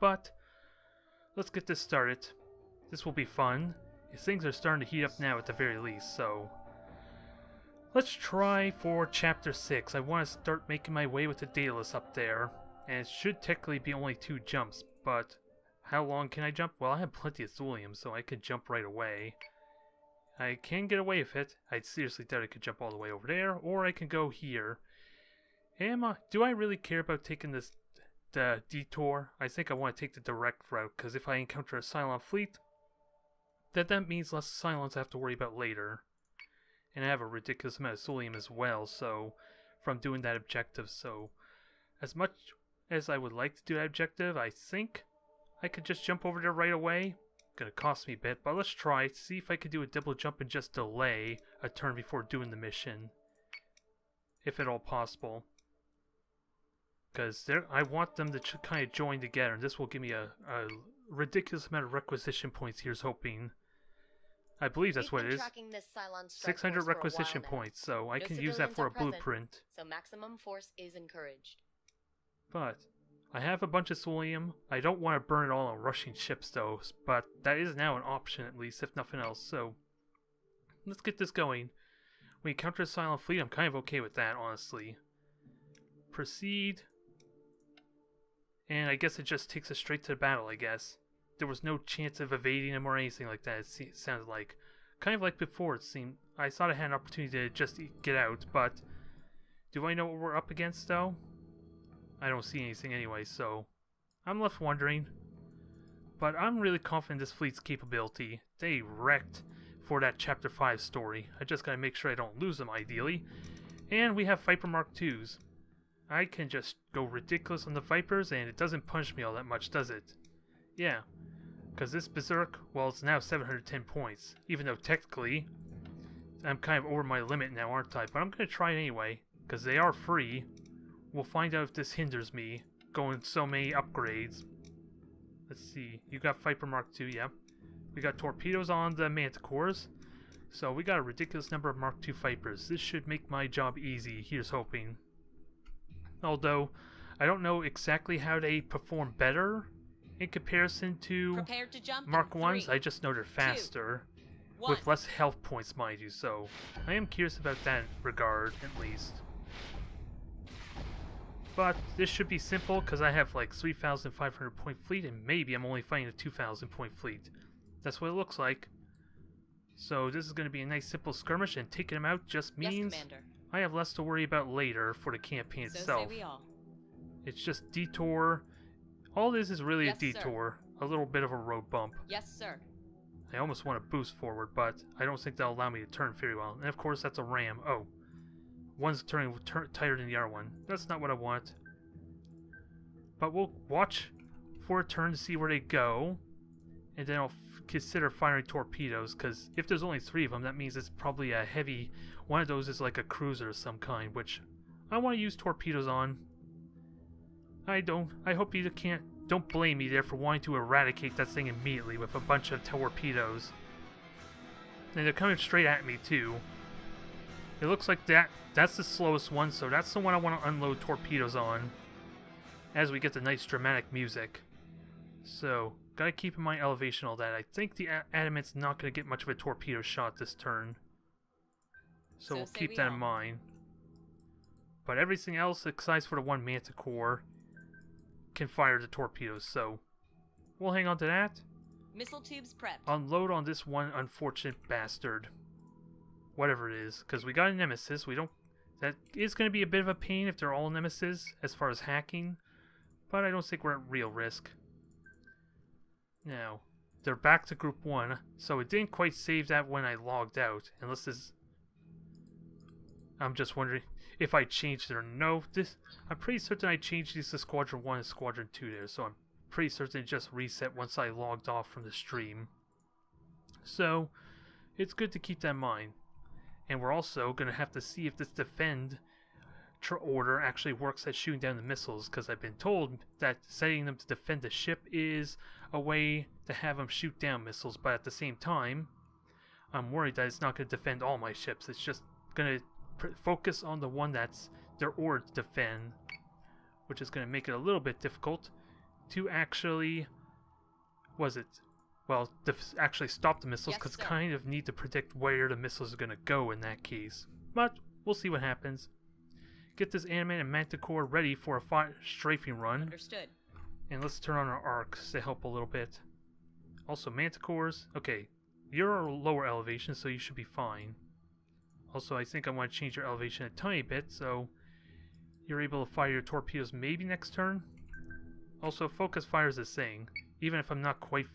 But let's get this started. This will be fun. Things are starting to heat up now at the very least, so let's try for Chapter 6. I want to start making my way with the Daidalos up there, and it should technically be only 2 jumps, but how long can I jump? Well, I have plenty of thulium, so I could jump right away. I can get away with it. I seriously doubt I could jump all the way over there, or I can go here. Do I really care about taking the detour? I think I want to take the direct route, because if I encounter a Cylon fleet, that means less Cylons I have to worry about later. And I have a ridiculous amount of thulium as well, so from doing that objective. So as much as I would like to do that objective, I think I could just jump over there right away. Gonna cost me a bit, but let's try to see if I could do a double jump and just delay a turn before doing the mission, if at all possible. Because I want them to kind of join together, and this will give me a ridiculous amount of requisition points. Here's hoping. I believe that's what it is. 600 requisition points, so I can use that for a blueprint. So maximum force is encouraged. But I have a bunch of thulium. I don't want to burn it all on rushing ships though, but that is now an option at least, if nothing else. So let's get this going. When you encounter a Cylon fleet, I'm kind of okay with that, honestly. Proceed. And I guess it just takes us straight to the battle, I guess. There was no chance of evading him or anything like that, it sounded like. Kind of like before, it seemed. I thought I had an opportunity to just get out, but do I know what we're up against, though? I don't see anything anyway, so I'm left wondering. But I'm really confident in this fleet's capability. They wrecked for that Chapter 5 story. I just gotta make sure I don't lose them, ideally. And we have Viper Mark IIs. I can just go ridiculous on the Vipers, and it doesn't punish me all that much, does it? Yeah. Because this Berserk, well, it's now 710 points. Even though technically, I'm kind of over my limit now, aren't I? But I'm going to try it anyway, because they are free. We'll find out if this hinders me, going so many upgrades. Let's see, you got Viper Mark II, yeah. We got torpedoes on the Manticores. So we got a ridiculous number of Mark II Vipers. This should make my job easy, here's hoping. Although, I don't know exactly how they perform better in comparison to Mark 1s, I just know they're faster, with less health points, mind you, so I am curious about that regard, at least. But this should be simple, because I have like 3,500 point fleet, and maybe I'm only fighting a 2,000 point fleet. That's what it looks like. So this is going to be a nice simple skirmish, and taking them out just means I have less to worry about later for the campaign itself. It's just detour. All this is really a detour, a little bit of a road bump. Yes, sir. I almost want to boost forward, but I don't think that'll allow me to turn very well. And of course, that's a ram. Oh, one's turning tighter than the other one. That's not what I want. But we'll watch for a turn to see where they go, and then I'll consider firing torpedoes, because if there's only 3 of them, that means it's probably a heavy. One of those is like a cruiser of some kind, which I want to use torpedoes on. I hope you don't blame me there for wanting to eradicate that thing immediately with a bunch of torpedoes. And they're coming straight at me too. It looks like that's the slowest one, so that's the one I want to unload torpedoes on. As we get the nice dramatic music. So, gotta keep in mind elevation and all that. I think the Adamant's not gonna get much of a torpedo shot this turn. So we'll keep that in mind. But everything else, except for the one Manticore, can fire the torpedoes, so we'll hang on to that. Missile tubes prepped. Unload on this one unfortunate bastard. Whatever it is, because we got a Nemesis. That is going to be a bit of a pain if they're all Nemesis as far as hacking, but I don't think we're at real risk. Now, they're back to Group 1, so it didn't quite save that when I logged out, unless this. I'm just wondering if I changed it or no. I'm pretty certain I changed these to Squadron 1 and Squadron 2 there, so I'm pretty certain it just reset once I logged off from the stream. So, it's good to keep that in mind. And we're also going to have to see if this defend order actually works at shooting down the missiles, because I've been told that setting them to defend the ship is a way to have them shoot down missiles, but at the same time, I'm worried that it's not going to defend all my ships. It's just going to focus on the one that's their order to defend, which is going to make it a little bit difficult. to actually... Was it? Well, actually stop the missiles, Yes, because sir. kind of need to predict where the missiles are going to go in that case. But we'll see what happens. Get this animated manticore ready for a strafing run. Understood. And let's turn on our arcs to help a little bit. Also, manticores. Okay, you're a lower elevation, so you should be fine. Also, I think I want to change your elevation a tiny bit, so you're able to fire your torpedoes maybe next turn. Also, focus fire is a thing. Even if I'm not quite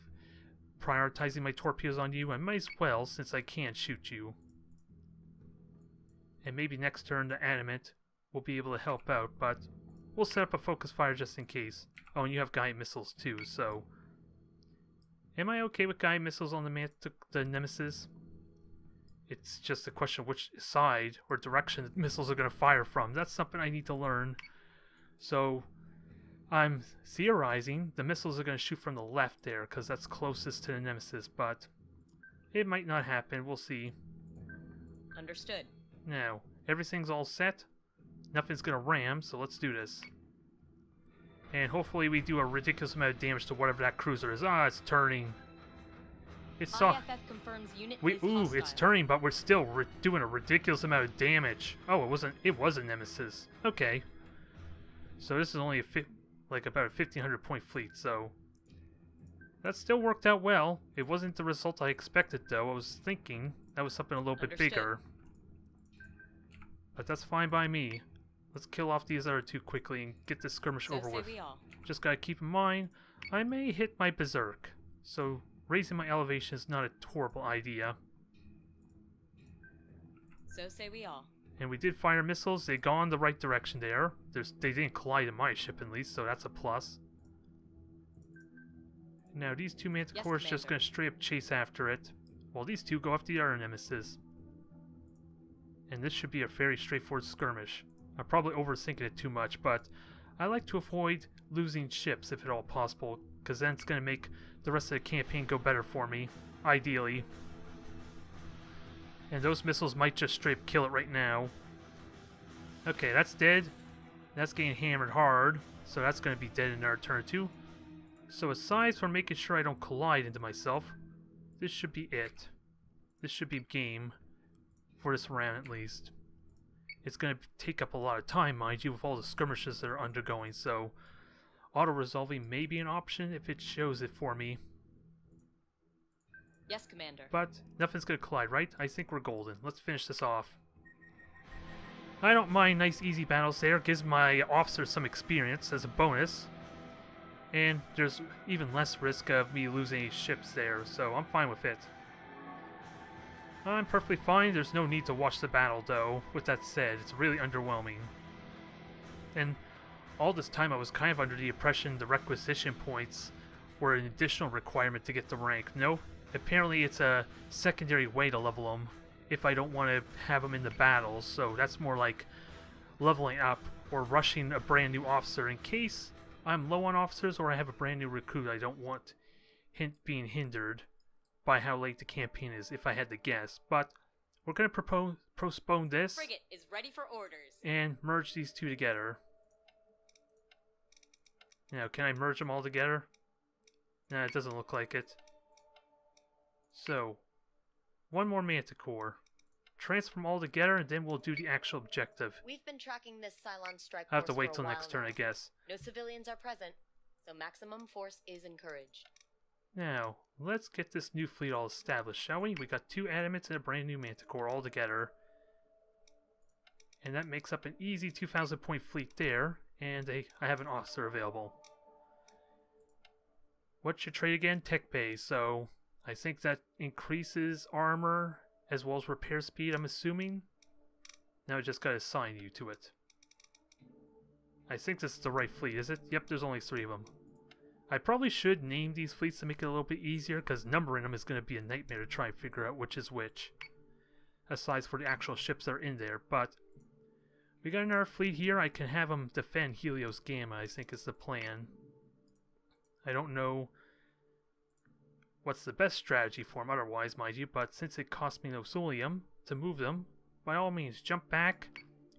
prioritizing my torpedoes on you, I might as well, since I can shoot you. And maybe next turn the adamant will be able to help out, but we'll set up a focus fire just in case. Oh, and you have guided missiles too, so... Am I okay with guided missiles on the Nemesis? It's just a question of which side or direction the missiles are going to fire from. That's something I need to learn. So, I'm theorizing the missiles are going to shoot from the left there, because that's closest to the Nemesis, but it might not happen. We'll see. Understood. Now, everything's all set. Nothing's going to ram, so let's do this. And hopefully we do a ridiculous amount of damage to whatever that cruiser is. Ah, it's turning. It's so... IFF confirms unit is hostile. It's turning, but we're still doing a ridiculous amount of damage. Oh, it was a Nemesis. Okay. So this is only about a 1,500 point fleet, so... That still worked out well. It wasn't the result I expected, though. I was thinking that was something a little bit bigger. But that's fine by me. Let's kill off these other two quickly and get this skirmish over with. Just gotta keep in mind, I may hit my berserk, so raising my elevation is not a horrible idea. So say we all. And we did fire missiles. They gone the right direction there. They didn't collide in my ship at least, so that's a plus. Now these two manticores just gonna straight up chase after it, while these two go after the other Nemesis. And this should be a very straightforward skirmish. I'm probably overthinking it too much, but I like to avoid losing ships if at all possible, because then it's going to make the rest of the campaign go better for me, ideally. And those missiles might just straight up kill it right now. Okay, that's dead. That's getting hammered hard, so that's going to be dead in our turn too. So aside from making sure I don't collide into myself, this should be it. This should be game, for this round at least. It's going to take up a lot of time, mind you, with all the skirmishes that are undergoing, so auto-resolving may be an option if it shows it for me. Yes, Commander. But nothing's going to collide, right? I think we're golden. Let's finish this off. I don't mind nice, easy battles there. Gives my officers some experience as a bonus. And there's even less risk of me losing any ships there, so I'm fine with it. I'm perfectly fine. There's no need to watch the battle, though. With that said, it's really underwhelming. And all this time I was kind of under the impression the requisition points were an additional requirement to get the rank. No, apparently it's a secondary way to level them if I don't want to have them in the battles. So that's more like leveling up or rushing a brand new officer in case I'm low on officers or I have a brand new recruit I don't want being hindered by how late the campaign is, if I had to guess. But we're going to postpone this Frigate is ready for orders. And merge these two together. Now, can I merge them all together? Nah, it doesn't look like it. So, one more manticore. Transfer them all together, and then we'll do the actual objective. We've been tracking this Cylon strike I'll have to force wait for till a while next turn, now. I guess. No civilians are present, so maximum force is encouraged. Now, let's get this new fleet all established, shall we? We got 2 adamants and a brand new manticore all together. And that makes up an easy 2,000 point fleet there, and I have an officer available. What's your trade again? Tech base, so I think that increases armor as well as repair speed, I'm assuming. Now I just gotta assign you to it. I think this is the right fleet, is it? Yep, there's only 3 of them. I probably should name these fleets to make it a little bit easier, because numbering them is going to be a nightmare to try and figure out which is which. Aside for the actual ships that are in there, but we got another fleet here. I can have them defend Helios Gamma, I think is the plan. I don't know what's the best strategy for them otherwise, mind you, but since it cost me no Solium to move them, by all means, jump back,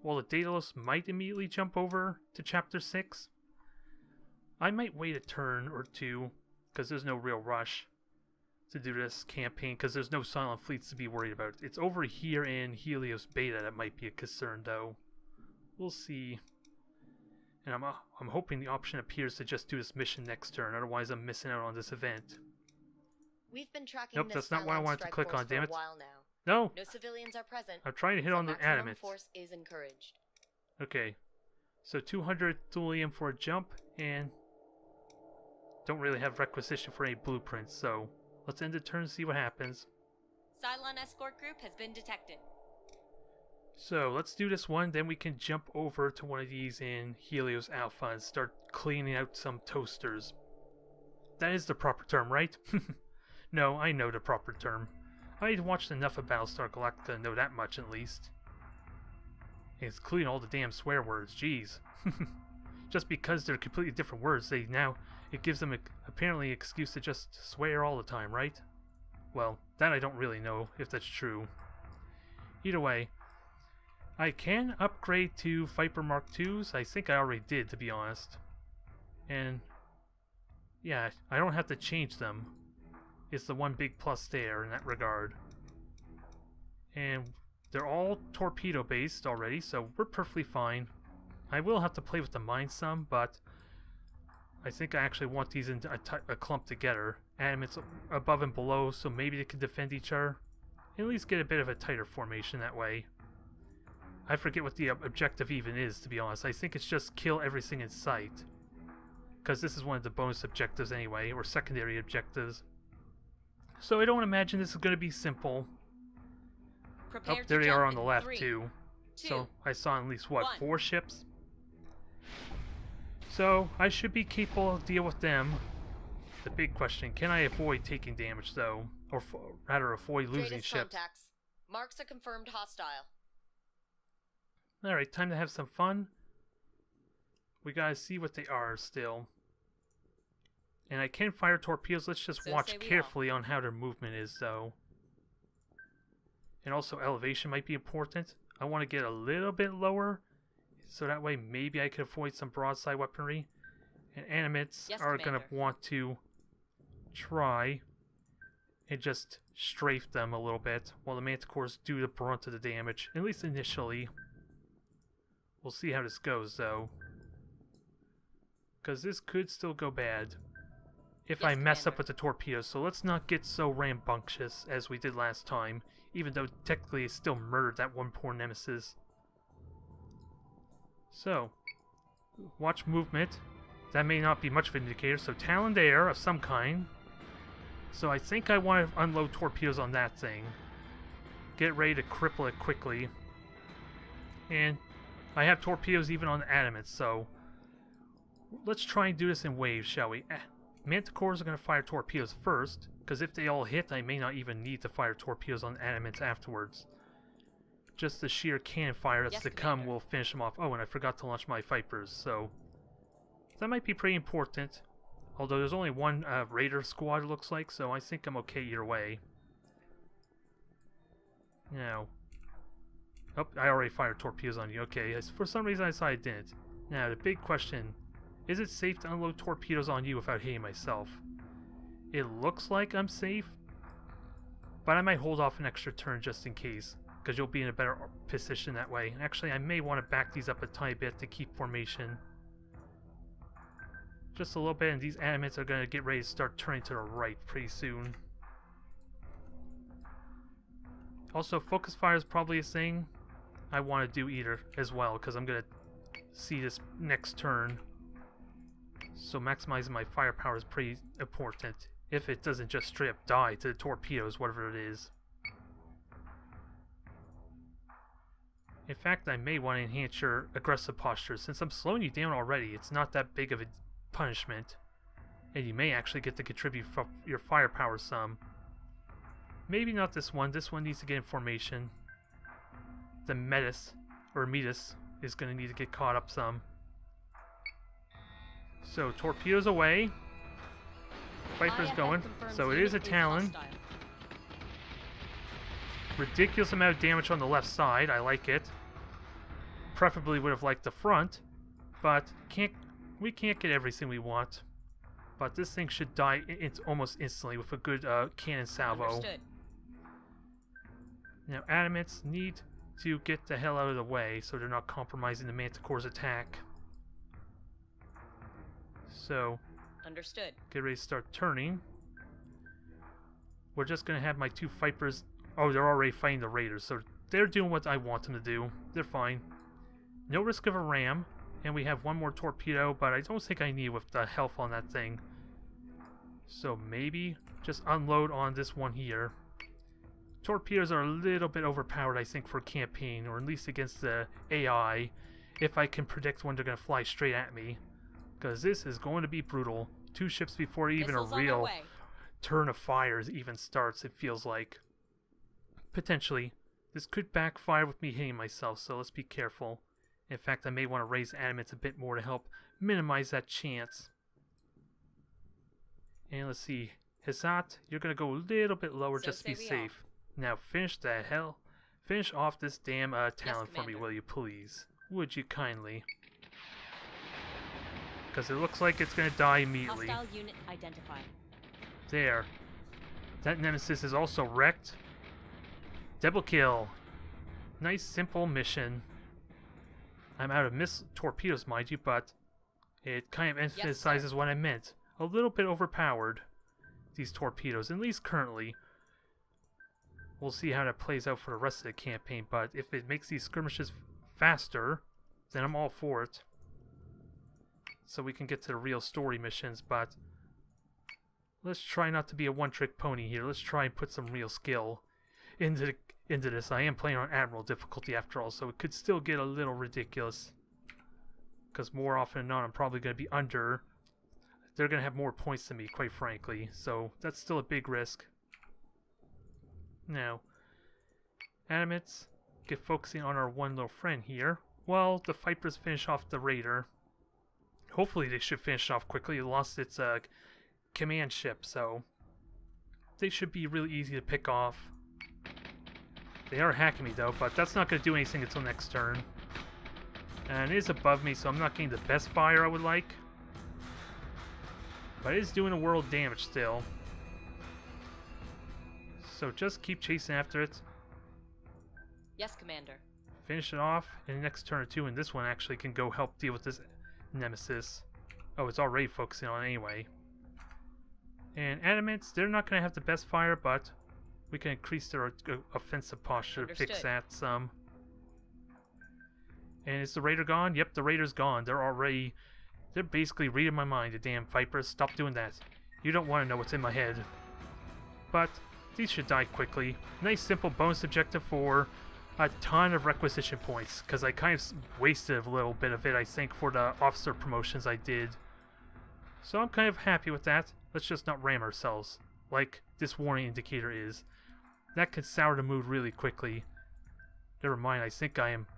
while the Daidalos might immediately jump over to Chapter 6. I might wait a turn or two, because there's no real rush to do this campaign, because there's no Cylon fleets to be worried about. It's over here in Helios Beta that might be a concern, though. We'll see. And I'm hoping the option appears to just do this mission next turn, otherwise I'm missing out on this event. We've been tracking Nope, this that's not what I Cylon wanted to strike click force on, damn for it. a while now. No! No civilians are present. I'm trying to hit so on the maximum adamant. force is encouraged. Okay. So 200 thulium for a jump, and don't really have requisition for any blueprints, so let's end the turn and see what happens. Cylon escort group has been detected. So let's do this one, then we can jump over to one of these in Helios Alpha and start cleaning out some toasters. That is the proper term, right? No, I know the proper term. I'd watched enough of Battlestar Galactica to know that much at least. It's including all the damn swear words, jeez. Just because they're completely different words, it gives them apparently an excuse to just swear all the time, right? Well, that I don't really know if that's true. Either way, I can upgrade to Viper Mark IIs. I think I already did, to be honest. And yeah, I don't have to change them. It's the one big plus there in that regard. And they're all torpedo based already, so we're perfectly fine. I will have to play with the mine some, but I think I actually want these in a clump together. Adamants above and below, so maybe they can defend each other. At least get a bit of a tighter formation that way. I forget what the objective even is, to be honest. I think it's just kill everything in sight. Because this is one of the bonus objectives anyway, or secondary objectives. So I don't imagine this is going to be simple. Prepare there to they are jump on the in left 3, too. 2, So I saw at least, what, 1. 4 ships? So I should be capable of deal with them. The big question, can I avoid taking damage though? Or rather avoid losing Data's ships? contacts. Marks a confirmed hostile. Alright, time to have some fun. We gotta see what they are still. And I can fire torpedoes, let's just So watch say we carefully on how their movement is though. And also elevation might be important. I want to get a little bit lower, so that way maybe I could avoid some broadside weaponry. And animates Yes, are going Commander. to want to try and just strafe them a little bit, while the manticores do the brunt of the damage, at least initially. We'll see how this goes though, because this could still go bad if Yes, I mess up Commander. with the torpedoes, so let's not get so rambunctious as we did last time, even though technically it still murdered that one poor nemesis. So, watch movement. That may not be much of an indicator, so Taloned air of some kind. So I think I want to unload torpedoes on that thing. Get ready to cripple it quickly. And I have torpedoes even on the adamant, so let's try and do this in waves, shall we? Manticores are going to fire torpedoes first, because if they all hit, I may not even need to fire torpedoes on adamants afterwards. Just the sheer cannon fire that's Yes, to come Commander. will finish them off. Oh, and I forgot to launch my Vipers, so that might be pretty important. Although there's only one Raider squad, it looks like, so I think I'm okay either way. Now, oh, I already fired torpedoes on you. Okay, for some reason I decided I didn't. Now, the big question, is it safe to unload torpedoes on you without hitting myself? It looks like I'm safe, but I might hold off an extra turn just in case, because you'll be in a better position that way. Actually, I may want to back these up a tiny bit to keep formation. Just a little bit, and these adamants are going to get ready to start turning to the right pretty soon. Also, focus fire is probably a thing I want to do either as well, because I'm going to see this next turn. So maximizing my firepower is pretty important, if it doesn't just straight up die to the torpedoes, whatever it is. In fact, I may want to enhance your aggressive posture. Since I'm slowing you down already, it's not that big of a punishment, and you may actually get to contribute your firepower some. Maybe not this one. This one needs to get in formation. The Metis is going to need to get caught up some. So torpedoes away. Viper's IFF going. confirms So it unit is a Talon. hostile. Ridiculous amount of damage on the left side. I like it. Preferably would have liked the front, but can't We can't get everything we want, but this thing should die almost instantly with a good cannon salvo. Understood. Now, Adamants need to get the hell out of the way so they're not compromising the Manticore's attack. So, Understood. get ready to start turning. We're just going to have my two Vipers. Oh, they're already fighting the Raiders, so they're doing what I want them to do. They're fine. No risk of a ram, and we have one more torpedo, but I don't think I need with the health on that thing. So maybe just unload on this one here. Torpedoes are a little bit overpowered, I think, for a campaign, or at least against the AI, if I can predict when they're going to fly straight at me. Because this is going to be brutal. 2 ships before even Missiles a on their real way. turn of fires even starts, it feels like. Potentially. This could backfire with me hitting myself, so let's be careful. In fact, I may want to raise adamants a bit more to help minimize that chance. And let's see. Hazat, you're going to go a little bit lower So just to be say we safe. Now finish off this damn talent for me, Commander. will you please? Would you kindly? Because it looks like it's going to die immediately. Hostile unit identified. There. That nemesis is also wrecked. Double kill. Nice simple mission. I'm out of torpedoes, mind you, but it kind of emphasizes what I meant. A little bit overpowered, these torpedoes, at least currently. We'll see how that plays out for the rest of the campaign, but if it makes these skirmishes faster, then I'm all for it. So we can get to the real story missions, but let's try not to be a one-trick pony here. Let's try and put some real skill into this. I am playing on Admiral difficulty after all, so it could still get a little ridiculous. Because more often than not, I'm probably going to be under. They're going to have more points than me, quite frankly, so that's still a big risk. Now, Adamants, get focusing on our one little friend here. Well, the Vipers finish off the Raider. Hopefully they should finish off quickly. It lost its command ship, so they should be really easy to pick off. They are hacking me though, but that's not going to do anything until next turn. And it is above me, so I'm not getting the best fire I would like. But it is doing a world of damage still. So just keep chasing after it. Yes, Commander. Finish it off in the next turn or two, and this one actually can go help deal with this nemesis. Oh, it's already focusing on it anyway. And Adamants, they're not going to have the best fire, but we can increase their offensive posture, Understood. fix that some. And is the Raider gone? Yep, the Raider's gone. They're basically reading my mind, the damn Vipers. Stop doing that. You don't want to know what's in my head. But these should die quickly. Nice simple bonus objective for a ton of requisition points, because I kind of wasted a little bit of it, I think, for the officer promotions I did. So I'm kind of happy with that. Let's just not ram ourselves, like this warning indicator is. That can sour the mood really quickly. Never mind, I think I am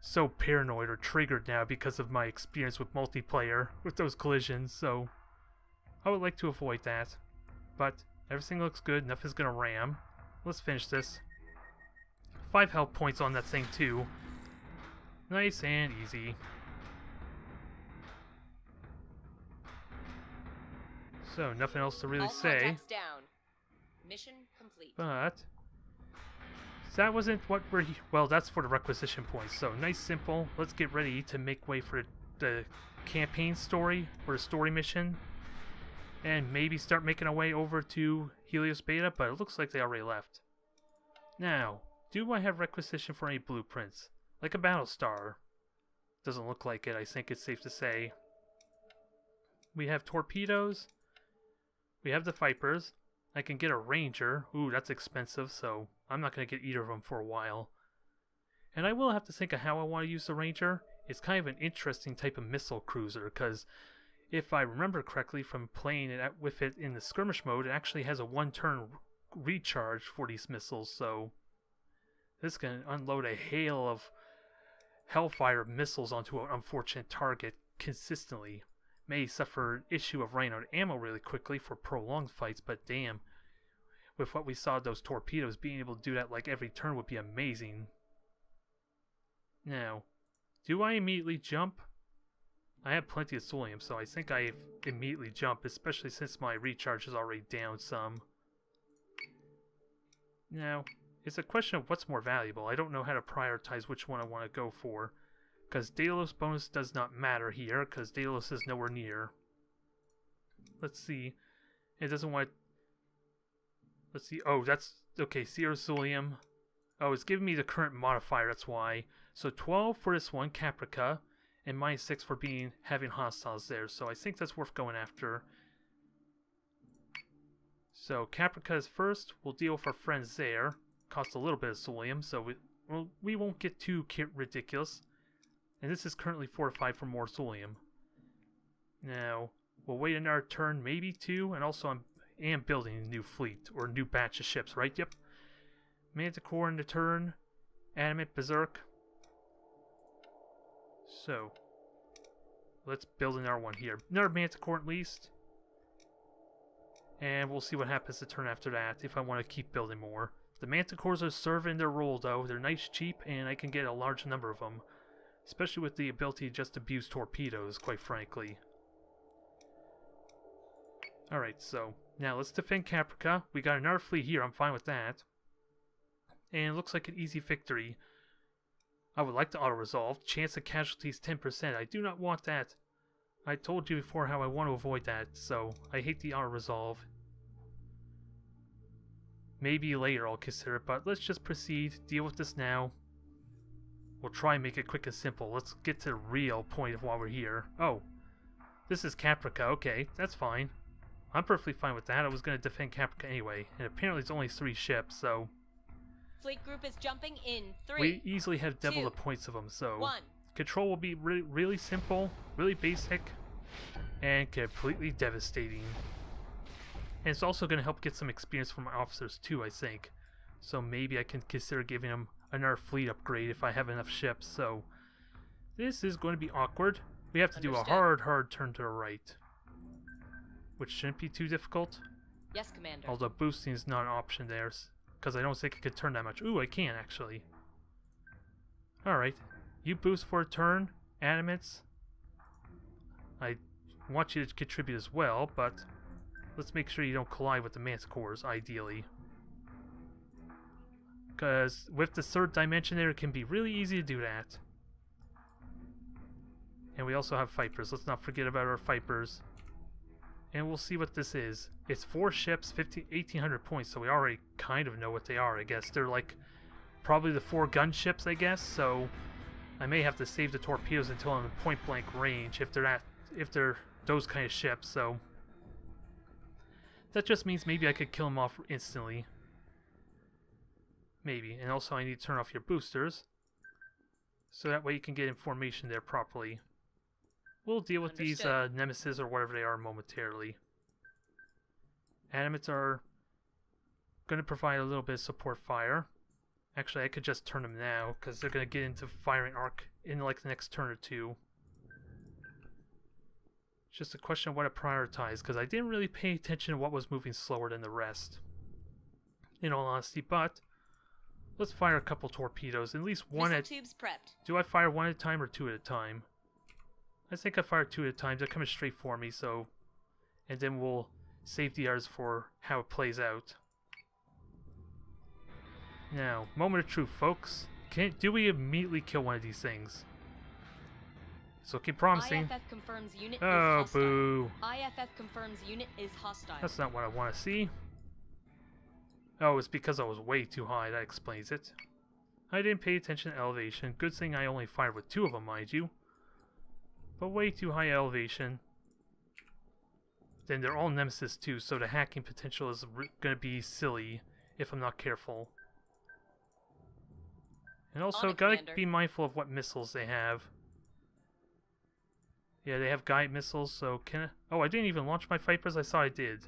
so paranoid or triggered now because of my experience with multiplayer, with those collisions, so I would like to avoid that. But everything looks good, nothing's gonna ram. Let's finish this. 5 health points on that thing too. Nice and easy. So, nothing else to really All say. contacts down. Mission complete. But that wasn't what we're well, that's for the requisition points. So nice, simple. Let's get ready to make way for the campaign story or the story mission, and maybe start making our way over to Helios Beta. But it looks like they already left. Now, do I have requisition for any blueprints, like a Battlestar? Doesn't look like it. I think it's safe to say. We have torpedoes. We have the Vipers. I can get a Ranger. Ooh, that's expensive, so I'm not going to get either of them for a while. And I will have to think of how I want to use the Ranger. It's kind of an interesting type of missile cruiser, because if I remember correctly from playing it with it in the skirmish mode, it actually has a 1-turn recharge for these missiles, so this can unload a hail of Hellfire missiles onto an unfortunate target consistently. May suffer an issue of running out of ammo really quickly for prolonged fights, but damn, with what we saw those torpedoes, being able to do that like every turn would be amazing. Now, do I immediately jump? I have plenty of Solium, so I think I immediately jump, especially since my recharge is already down some. Now, it's a question of what's more valuable. I don't know how to prioritize which one I want to go for. Because Daidalos bonus does not matter here, because Daidalos is nowhere near. Let's see. It doesn't want... Let's see. Oh, that's... Okay, 0 Solium. Oh, it's giving me the current modifier, that's why. So 12 for this one, Caprica, and -6 for having hostiles there. So I think that's worth going after. So Caprica is first. We'll deal with our friends there. Cost a little bit of Solium, so we won't get too ridiculous. And this is currently fortified for more Solium. Now, we'll wait another turn, maybe 2, and also I am building a new fleet, or a new batch of ships, right? Yep. Manticore in the turn. Adamant Berserk. So, let's build another one here. Another Manticore at least. And we'll see what happens the turn after that, if I want to keep building more. The Manticores are serving their role, though. They're nice, cheap, and I can get a large number of them. Especially with the ability to just abuse torpedoes, quite frankly. Alright, so now let's defend Caprica. We got another fleet here, I'm fine with that. And it looks like an easy victory. I would like to auto-resolve. Chance of casualties 10%. I do not want that. I told you before how I want to avoid that, so I hate the auto-resolve. Maybe later I'll consider it, but let's just proceed, deal with this now. We'll try and make it quick and simple. Let's get to the real point of why we're here. Oh, this is Caprica. Okay, that's fine. I'm perfectly fine with that. I was going to defend Caprica anyway, and apparently it's only 3 ships, so... Fleet group is jumping in 3. We easily have double 2, the points of them, so... 1. Control will be really simple, really basic, and completely devastating. And it's also going to help get some experience from my officers too, I think. So maybe I can consider giving them another fleet upgrade if I have enough ships. So this is going to be awkward. We have to do a hard turn to the right, which shouldn't be too difficult. Yes, Commander. Although boosting is not an option there, because I don't think I could turn that much. Ooh, I can actually. Alright, you boost for a turn, Animates. I want you to contribute as well, but let's make sure you don't collide with the Manticores, ideally. Because with the 3rd dimension there, it can be really easy to do that. And we also have Vipers. Let's not forget about our Vipers. And we'll see what this is. It's 4 ships, 1,800 points, so we already kind of know what they are, I guess. They're like probably the 4 gunships, I guess, so I may have to save the torpedoes until I'm in point-blank range if they're those kind of ships, so that just means maybe I could kill them off instantly. Maybe. And also I need to turn off your boosters, so that way you can get information there properly. We'll deal with these nemesis or whatever they are momentarily. Animates are going to provide a little bit of support fire. Actually, I could just turn them now, because they're going to get into firing arc in like the next turn or 2. It's just a question of what to prioritize, because I didn't really pay attention to what was moving slower than the rest, in all honesty. But let's fire a couple torpedoes, at least one Missile tubes prepped. Do I fire 1 at a time or 2 at a time? I think I fire 2 at a time. They're coming straight for me, so... And then we'll save the others for how it plays out. Now, moment of truth, folks. Do we immediately kill one of these things? It's looking promising. IFF confirms unit is Oh, hostile. boo. IFF confirms unit is hostile. That's not what I want to see. Oh, it's because I was way too high. That explains it. I didn't pay attention to elevation. Good thing I only fired with 2 of them, mind you. But way too high elevation. Then they're all nemesis too, so the hacking potential is going to be silly if I'm not careful. And also, gotta be mindful of what missiles they have. Yeah, they have guide missiles, so can I... Oh, I didn't even launch my Vipers. I thought I did.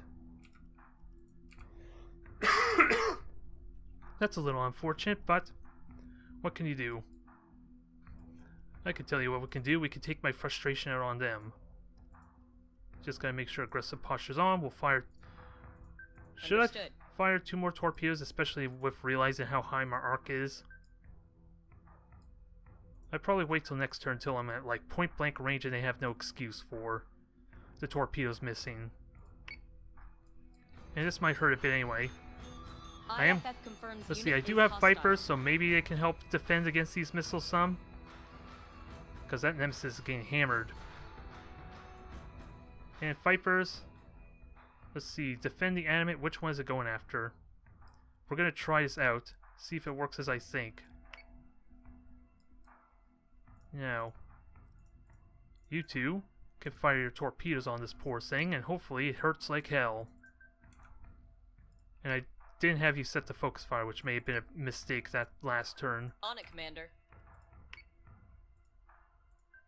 That's a little unfortunate, but what can you do? I can tell you what we can do. We can take my frustration out on them. Just gotta make sure aggressive posture's on. We'll fire... Should I fire 2 more torpedoes, especially with realizing how high my arc is? I'd probably wait till next turn until I'm at like point blank range and they have no excuse for the torpedoes missing. And this might hurt a bit anyway. Let's see, I do have Vipers, so maybe they can help defend against these missiles some. Because that Nemesis is getting hammered. And Vipers, let's see, defend the animate, which one is it going after? We're going to try this out, see if it works as I think. Now, you two can fire your torpedoes on this poor thing, and hopefully it hurts like hell. And I didn't have you set the focus fire, which may have been a mistake that last turn. On it, Commander.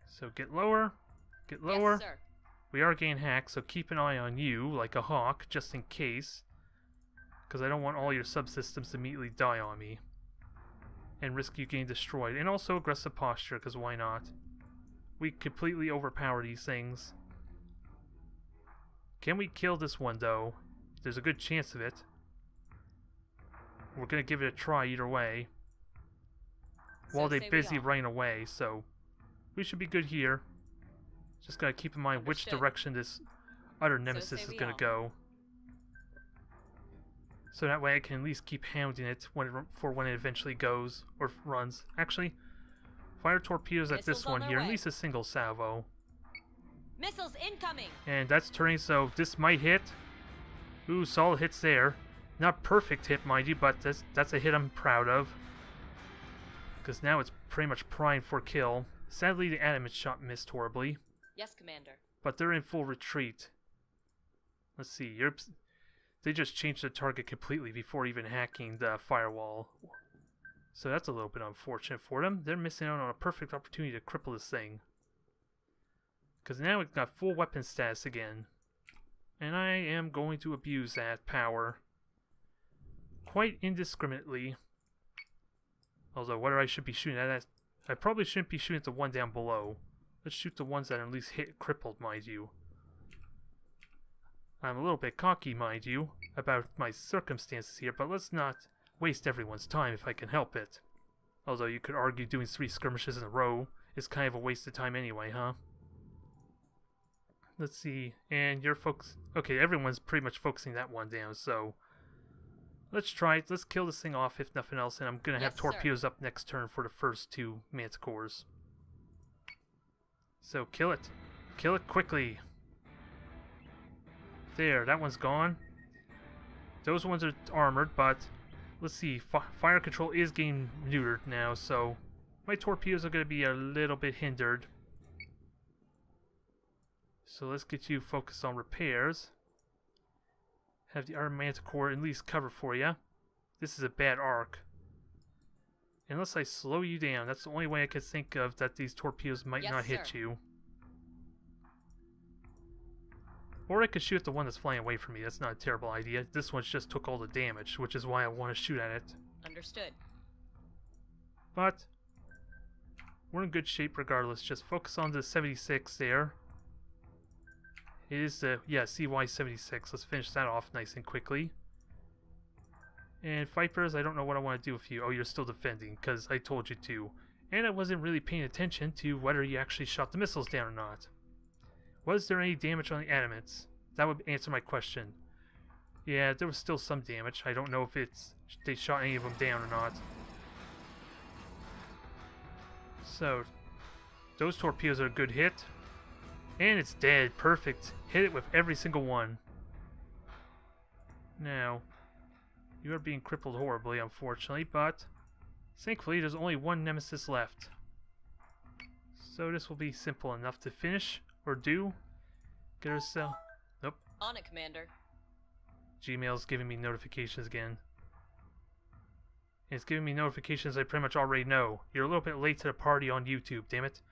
So get lower, get lower. Yes, sir. We are getting hacked, so keep an eye on you, like a hawk, just in case. Because I don't want all your subsystems to immediately die on me. And risk you getting destroyed. And also aggressive posture, because why not? We completely overpower these things. Can we kill this one, though? There's a good chance of it. We're going to give it a try either way. While they're busy running away, so we should be good here. Just gotta keep in mind which direction this other nemesis is gonna go. So that way I can at least keep hounding it when it eventually goes or runs. Actually, fire torpedoes at this one here, at least a single salvo. Missiles incoming. And that's turning, so this might hit. Ooh, solid hits there. Not perfect hit, mind you, but that's a hit I'm proud of. Because now it's pretty much primed for kill. Sadly, the animate shot missed horribly. Yes, Commander. But they're in full retreat. Let's see, they just changed the target completely before even hacking the firewall. So that's a little bit unfortunate for them. They're missing out on a perfect opportunity to cripple this thing. Because now it's got full weapon status again. And I am going to abuse that power quite indiscriminately. Although whether I should be shooting at that, I probably shouldn't be shooting at the one down below. Let's shoot the ones that are at least crippled, mind you. I'm a little bit cocky, mind you, about my circumstances here, but let's not waste everyone's time if I can help it. Although you could argue doing 3 skirmishes in a row is kind of a waste of time anyway, huh? Let's see, and you're okay, everyone's pretty much focusing that one down, so let's try it. Let's kill this thing off if nothing else, and I'm gonna have torpedoes up next turn for the first 2 manticores. So kill it. Kill it quickly. There, that one's gone. Those ones are armored, but let's see. Fire control is getting neutered now, so my torpedoes are going to be a little bit hindered. So let's get you focused on repairs. Have the armed manticore at least cover for you. This is a bad arc. Unless I slow you down, that's the only way I could think of that these torpedoes might not hit you. Or I could shoot at the one that's flying away from me. That's not a terrible idea. This one just took all the damage, which is why I want to shoot at it. Understood. But we're in good shape regardless. Just focus on the 76 there. It is the, yeah, CY-76. Let's finish that off nice and quickly. And Vipers, I don't know what I want to do with you. Oh, you're still defending, because I told you to. And I wasn't really paying attention to whether you actually shot the missiles down or not. Was there any damage on the animates? That would answer my question. Yeah, there was still some damage. I don't know if they shot any of them down or not. So, those torpedoes are a good hit. And it's dead. Perfect. Hit it with every single one. Now, you are being crippled horribly, unfortunately, but thankfully there's only one nemesis left. So this will be simple enough to finish, or do. Get ourselves... Nope. On it, Commander. Gmail's giving me notifications again. And it's giving me notifications I pretty much already know. You're a little bit late to the party on YouTube, damn it.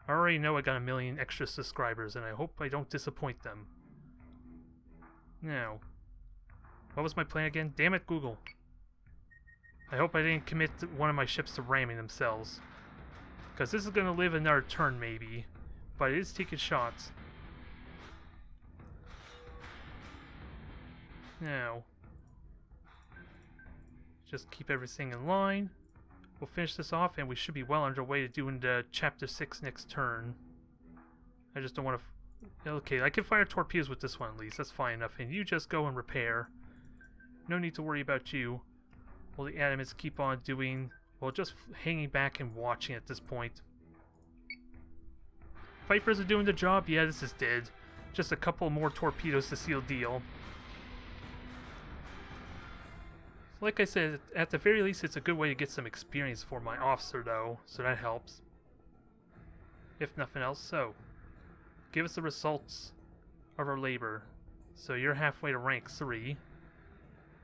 I already know I got 1 million extra subscribers, and I hope I don't disappoint them. Now, what was my plan again? Damn it, Google. I hope I didn't commit one of my ships to ramming themselves. Because this is going to live another turn, maybe. But it is taking shots. Now, just keep everything in line. we'll finish this off, and we should be well underway to doing the Chapter 6 next turn. I just don't want to... Okay, I can fire torpedoes with this one at least. That's fine enough. And you just go and repair. No need to worry about you. Well, the Adamants keep on doing... Well, just hanging back and watching at this point. Vipers are doing the job. Yeah, this is dead. Just a couple more torpedoes to seal the deal. Like I said, at the very least, it's a good way to get some experience for my officer, though, so that helps. If nothing else, so give us the results of our labor. So you're halfway to rank 3.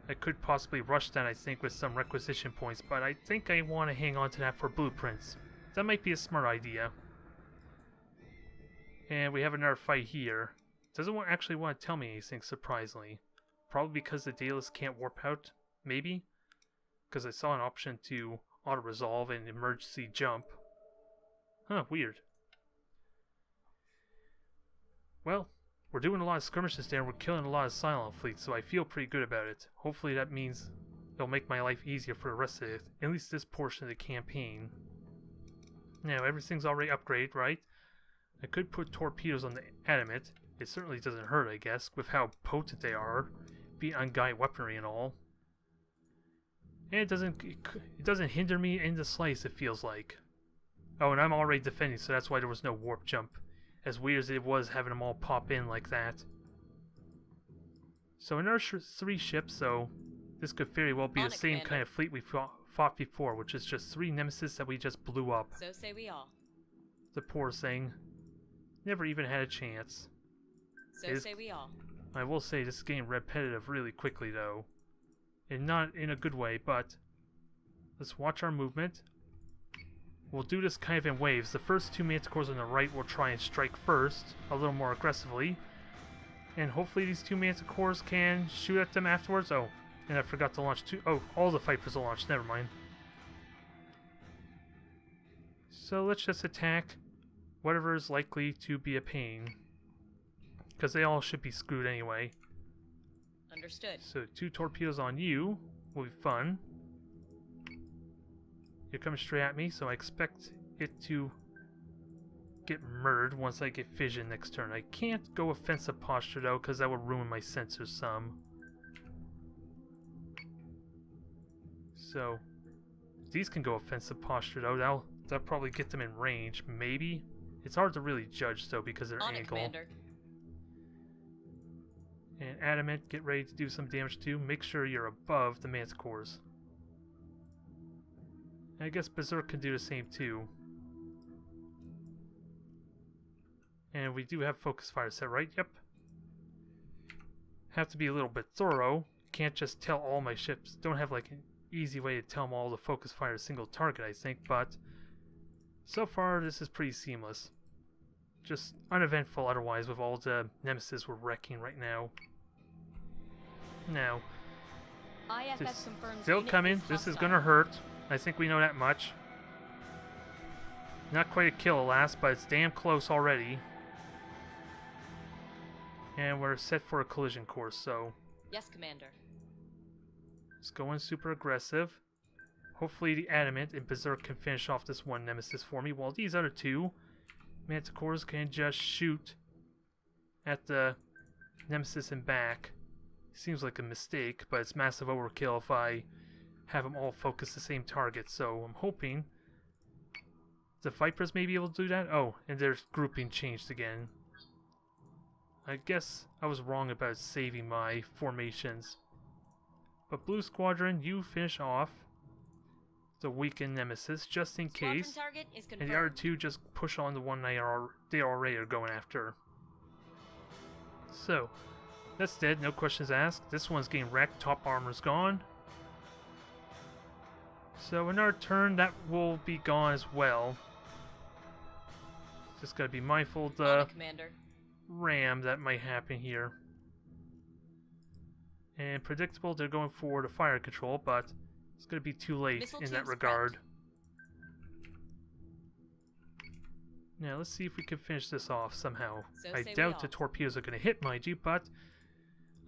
I could possibly rush that, I think, with some requisition points, but I think I want to hang on to that for blueprints. That might be a smart idea. And we have another fight here. Doesn't actually want to tell me anything, surprisingly. Probably because the Daidalos can't warp out. Maybe? Because I saw an option to auto-resolve and emergency jump. Huh, weird. Well, we're doing a lot of skirmishes there and we're killing a lot of Cylon fleets, so I feel pretty good about it. Hopefully that means it'll make my life easier for the rest of it, at least this portion of the campaign. Now, everything's already upgraded, right? I could put torpedoes on the Adamant. It certainly doesn't hurt, I guess, with how potent they are, be unguided weaponry and all. And it doesn't hinder me in the slice, it feels like. Oh, and I'm already defending, so that's why there was no warp jump. As weird as it was having them all pop in like that. So another 3 ships, so this could very well be the same kind of fleet we fought before, which is just 3 Nemesis that we just blew up. So say we all. The poor thing. Never even had a chance. So say we all. I will say this is getting repetitive really quickly, though. And not in a good way, but let's watch our movement. We'll do this kind of in waves. The first 2 Manticores on the right will try and strike first, a little more aggressively. And hopefully these 2 Manticores can shoot at them afterwards. Oh, and I forgot to launch 2... Oh, all the Vipers will launch, never mind. So let's just attack whatever is likely to be a pain. Because they all should be screwed anyway. Understood. So 2 torpedoes on you will be fun. You're coming straight at me, so I expect it to get murdered once I get fission next turn. I can't go offensive posture though, because that would ruin my sensors some. So these can go offensive posture though. That'll probably get them in range, maybe. It's hard to really judge though because of their angle. Commander. And Adamant, get ready to do some damage too. Make sure you're above the Manticores. I guess Berserk can do the same too. And we do have focus fire set, right? Yep. Have to be a little bit thorough. Can't just tell all my ships. Don't have like an easy way to tell them all to focus fire a single target, I think, but so far this is pretty seamless. Just uneventful otherwise with all the Nemesis we're wrecking right now. Now, they'll come in. This is gonna hurt. I think we know that much. Not quite a kill, alas, but it's damn close already. And we're set for a collision course, so... Yes, Commander. Let's go in super aggressive. Hopefully the Adamant and Berserk can finish off this one Nemesis for me, while these other 2 Manticores can just shoot at the Nemesis and back. Seems like a mistake, but it's massive overkill if I have them all focus the same target, so I'm hoping the Vipers may be able to do that. Oh, and their grouping changed again. I guess I was wrong about saving my formations. But Blue Squadron, you finish off the weakened Nemesis just in case. Target is confirmed. And the other 2 just push on the one they already are going after. So, that's dead, no questions asked. This one's getting wrecked, top armor's gone. So in our turn, that will be gone as well. Just gotta be mindful of the ram that might happen here. And predictable, they're going for the fire control, but it's gonna be too late in that regard. Now let's see if we can finish this off somehow. I doubt the torpedoes are gonna hit, mind you, but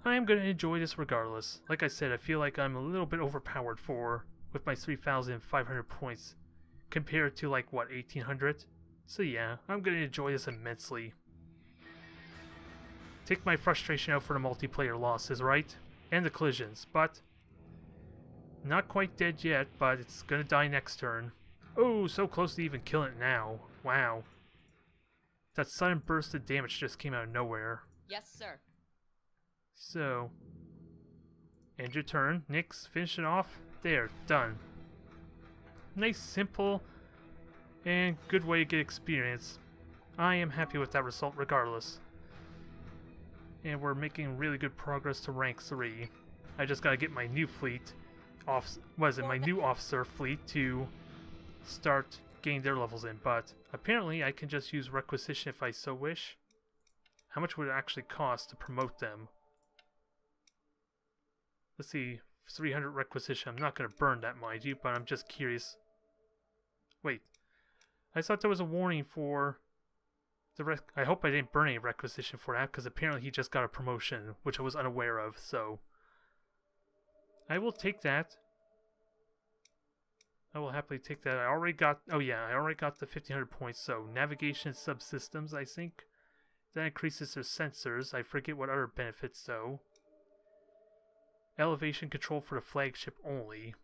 I am gonna enjoy this regardless. Like I said, I feel like I'm a little bit overpowered for with my 3,500 points compared to like what, 1,800? So yeah, I'm gonna enjoy this immensely. Take my frustration out for the multiplayer losses, right? And the collisions, but not quite dead yet, but it's gonna die next turn. Oh, so close to even killing it now. Wow. That sudden burst of damage just came out of nowhere. Yes, sir. So, end your turn. Nix, finish it off. There, done. Nice, simple, and good way to get experience. I am happy with that result regardless. And we're making really good progress to rank 3. I just gotta get my new fleet my new officer fleet to start getting their levels in, but apparently I can just use requisition if I so wish. How much would it actually cost to promote them? Let's see, 300 requisition. I'm not going to burn that, mind you, but I'm just curious. Wait, I thought there was a warning for the I hope I didn't burn any requisition for that, because apparently he just got a promotion, which I was unaware of, so I will take that. I will happily take that. I already got the 1,500 points, so navigation subsystems, I think. That increases their sensors. I forget what other benefits, though. Elevation control for the flagship only.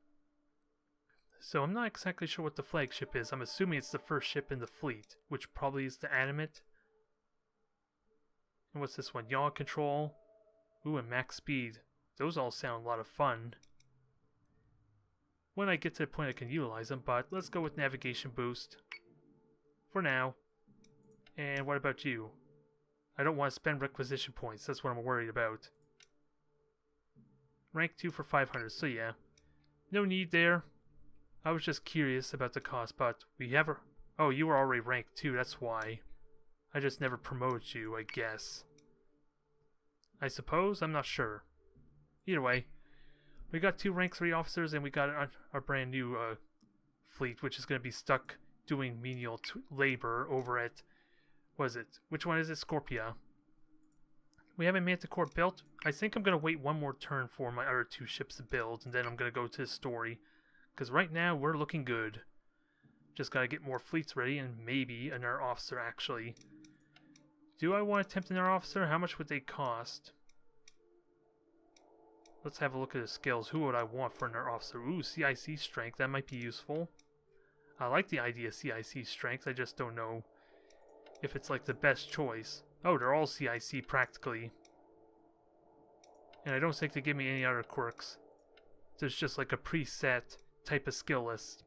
So I'm not exactly sure what the flagship is. I'm assuming it's the first ship in the fleet, which probably is the Animate. And what's this one? Yaw control. Ooh, and max speed. Those all sound a lot of fun when I get to the point I can utilize them, but let's go with navigation boost for now. And what about you? I don't want to spend requisition points, that's what I'm worried about. Rank 2 for 500, so yeah. No need there. I was just curious about the cost, but we have a... Oh, you were already rank 2, that's why. I just never promoted you, I guess. I suppose? I'm not sure. Either way, we got 2 rank 3 officers, and we got our brand new fleet, which is going to be stuck doing menial labor over at... What is it? Which one is it? Scorpia. We haven't Manticore built. I think I'm going to wait one more turn for my other 2 ships to build, and then I'm going to go to the story. Because right now, we're looking good. Just got to get more fleets ready, and maybe another officer, actually. Do I want to attempt another officer? How much would they cost? Let's have a look at the skills. Who would I want for another officer? Ooh, CIC strength. That might be useful. I like the idea of CIC strength. I just don't know if it's like the best choice. Oh, they're all CIC practically. And I don't think they give me any other quirks. There's just like a preset type of skill list.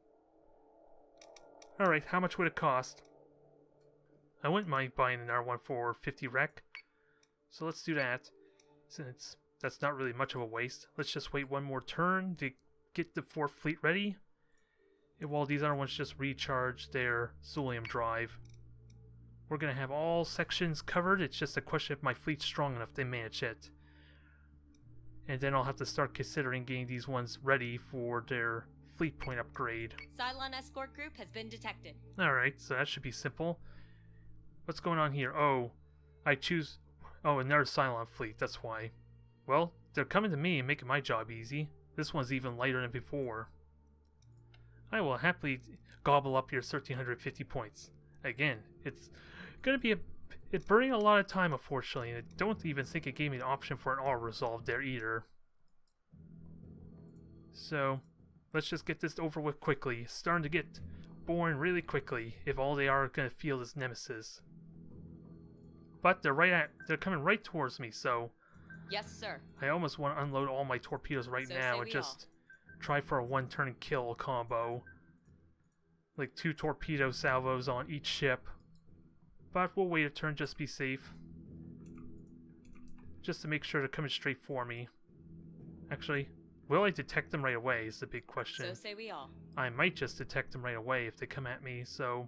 Alright, how much would it cost? I wouldn't mind buying an R1 for 50 rec. So let's do that. Since that's not really much of a waste. Let's just wait one more turn to get the 4th fleet ready. And while these other ones just recharge their Thulium drive. We're going to have all sections covered. It's just a question if my fleet's strong enough to manage it. And then I'll have to start considering getting these ones ready for their fleet point upgrade. Cylon escort group has been detected. Alright, so that should be simple. What's going on here? Oh, I choose... Oh, another Cylon fleet, that's why. Well, they're coming to me and making my job easy. This one's even lighter than before. I will happily gobble up your 1,350 points. Again, it's going to be it's burning a lot of time, unfortunately, and I don't even think it gave me the option for an auto-resolve there either. So, let's just get this over with quickly. It's starting to get boring really quickly if all they are going to field is Nemesis. But they're coming right towards me, so... Yes, sir. I almost want to unload all my torpedoes right now and just try for a one-turn kill combo. Like 2 torpedo salvos on each ship. But we'll wait a turn just to be safe. Just to make sure they're coming straight for me. Actually, will I detect them right away is the big question. So say we all. I might just detect them right away if they come at me, so...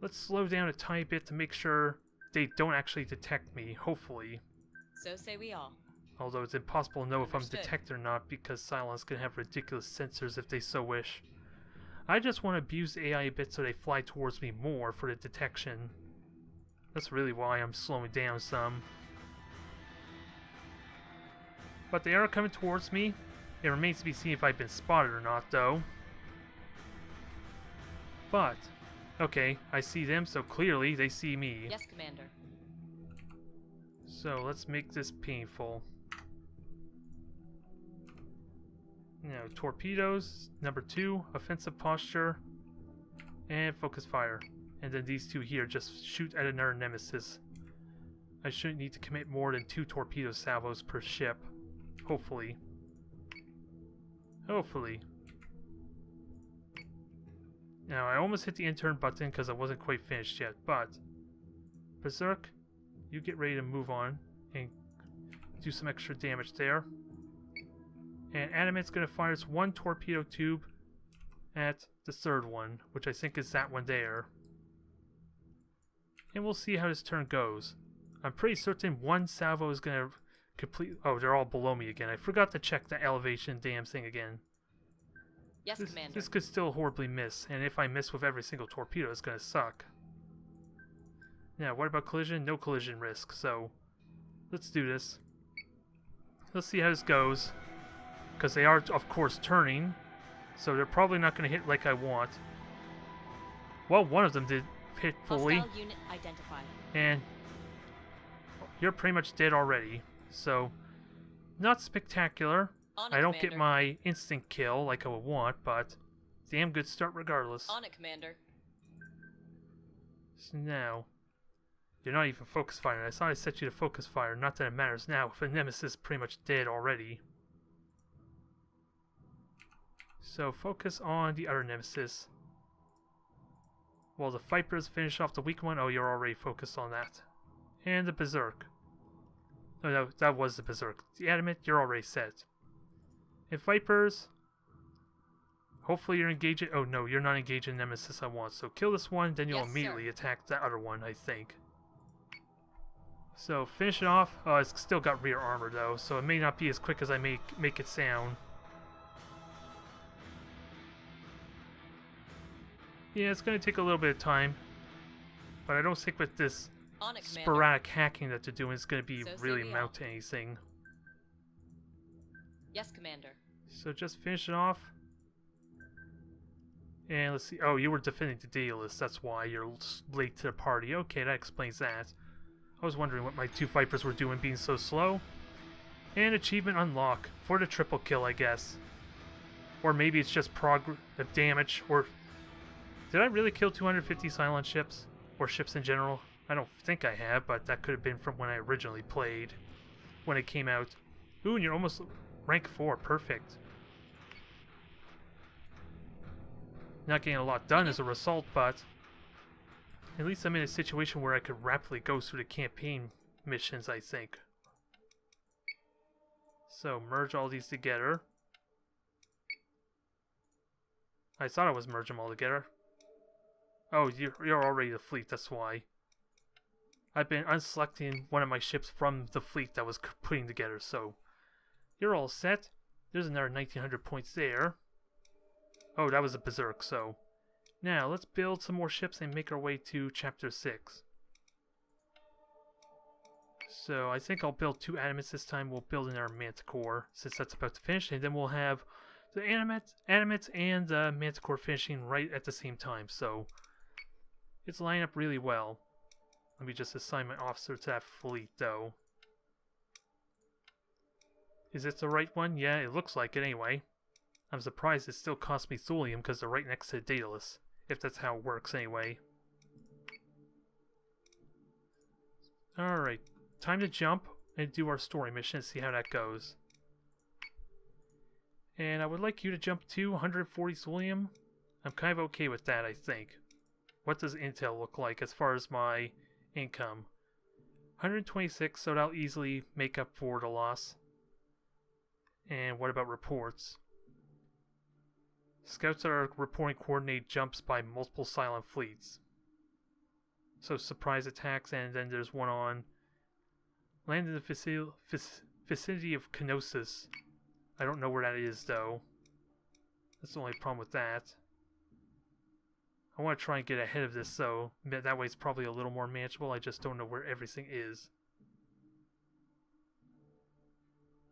Let's slow down a tiny bit to make sure they don't actually detect me, hopefully. So say we all. Although it's impossible to know if I'm Understood. detected or not because Cylons can have ridiculous sensors if they so wish. I just want to abuse AI a bit so they fly towards me more for the detection. That's really why I'm slowing down some. But they are coming towards me, It remains to be seen if I've been spotted or not, though. But, okay, I see them, so clearly they see me. Yes, Commander. So let's make this painful. Now, torpedoes, number 2, offensive posture, and focus fire. And then these two here just shoot at another nemesis. I shouldn't need to commit more than 2 torpedo salvos per ship. Hopefully. Hopefully. Now, I almost hit the intern button because I wasn't quite finished yet, but Berserk, you get ready to move on and do some extra damage there. And Animate's going to fire its 1 torpedo tube at the 3rd one, which I think is that one there. And we'll see how this turn goes. I'm pretty certain 1 salvo is going to complete... Oh, they're all below me again. I forgot to check the elevation damn thing again. Yes, Commander. This could still horribly miss, and if I miss with every single torpedo, it's going to suck. Now, what about collision? No collision risk, so let's do this. Let's see how this goes. Because they are, of course, turning, so they're probably not going to hit like I want. Well, one of them did hit fully. Hostile unit identified. And you're pretty much dead already, so not spectacular. On it, I don't Commander. get my instant kill like I would want, but damn good start regardless. On it, Commander. So now, you're not even focus firing. I thought I set you to focus fire, not that it matters now if a nemesis is pretty much dead already. So focus on the other nemesis. While the Vipers finish off the weak one. Oh, you're already focused on that. And the Berserk. No, that was the Berserk. The Adamant, you're already set. And Vipers, hopefully you're engaging... Oh no, you're not engaging nemesis I want. So kill this one, then you'll Yes, immediately sir. attack the other one, I think. So finish it off. Oh, it's still got rear armor though, so it may not be as quick as I make it sound. Yeah, it's going to take a little bit of time, but I don't think with this On it, Commander. sporadic hacking that they're doing it's going to be So say really we amount to anything. Yes, Commander. So just finish it off. And let's see. Oh, you were defending the Daidalos. That's why you're late to the party. Okay, that explains that. I was wondering what my 2 Vipers were doing being so slow. And achievement unlock for the triple kill, I guess. Or maybe it's just damage, or... Did I really kill 250 Cylon ships? Or ships in general? I don't think I have, but that could have been from when I originally played. When it came out. Ooh, and you're almost rank 4. Perfect. Not getting a lot done as a result, but... At least I'm in a situation where I could rapidly go through the campaign missions, I think. So, merge all these together. I thought I was merging them all together. Oh, you're already the fleet, that's why. I've been unselecting one of my ships from the fleet that was putting together, so... You're all set. There's another 1900 points there. Oh, that was a Berserk, so... Now, let's build some more ships and make our way to Chapter 6. So, I think I'll build 2 Animates this time. We'll build another Manticore, since that's about to finish, and then we'll have the Animates and the Manticore finishing right at the same time, so... It's lined up really well. Let me just assign my officer to that fleet, though. Is it the right one? Yeah, it looks like it anyway. I'm surprised it still cost me thulium because they're right next to Daidalos. If that's how it works anyway. Alright, time to jump and do our story mission and see how that goes. And I would like you to jump to 140 thulium. I'm kind of okay with that, I think. What does intel look like as far as my income? 126, so that'll easily make up for the loss. And what about reports? Scouts are reporting coordinated jumps by multiple Cylon fleets. So surprise attacks, and then there's one on land in the vicinity of Kenosis. I don't know where that is, though. That's the only problem with that. I want to try and get ahead of this, so that way it's probably a little more manageable. I just don't know where everything is.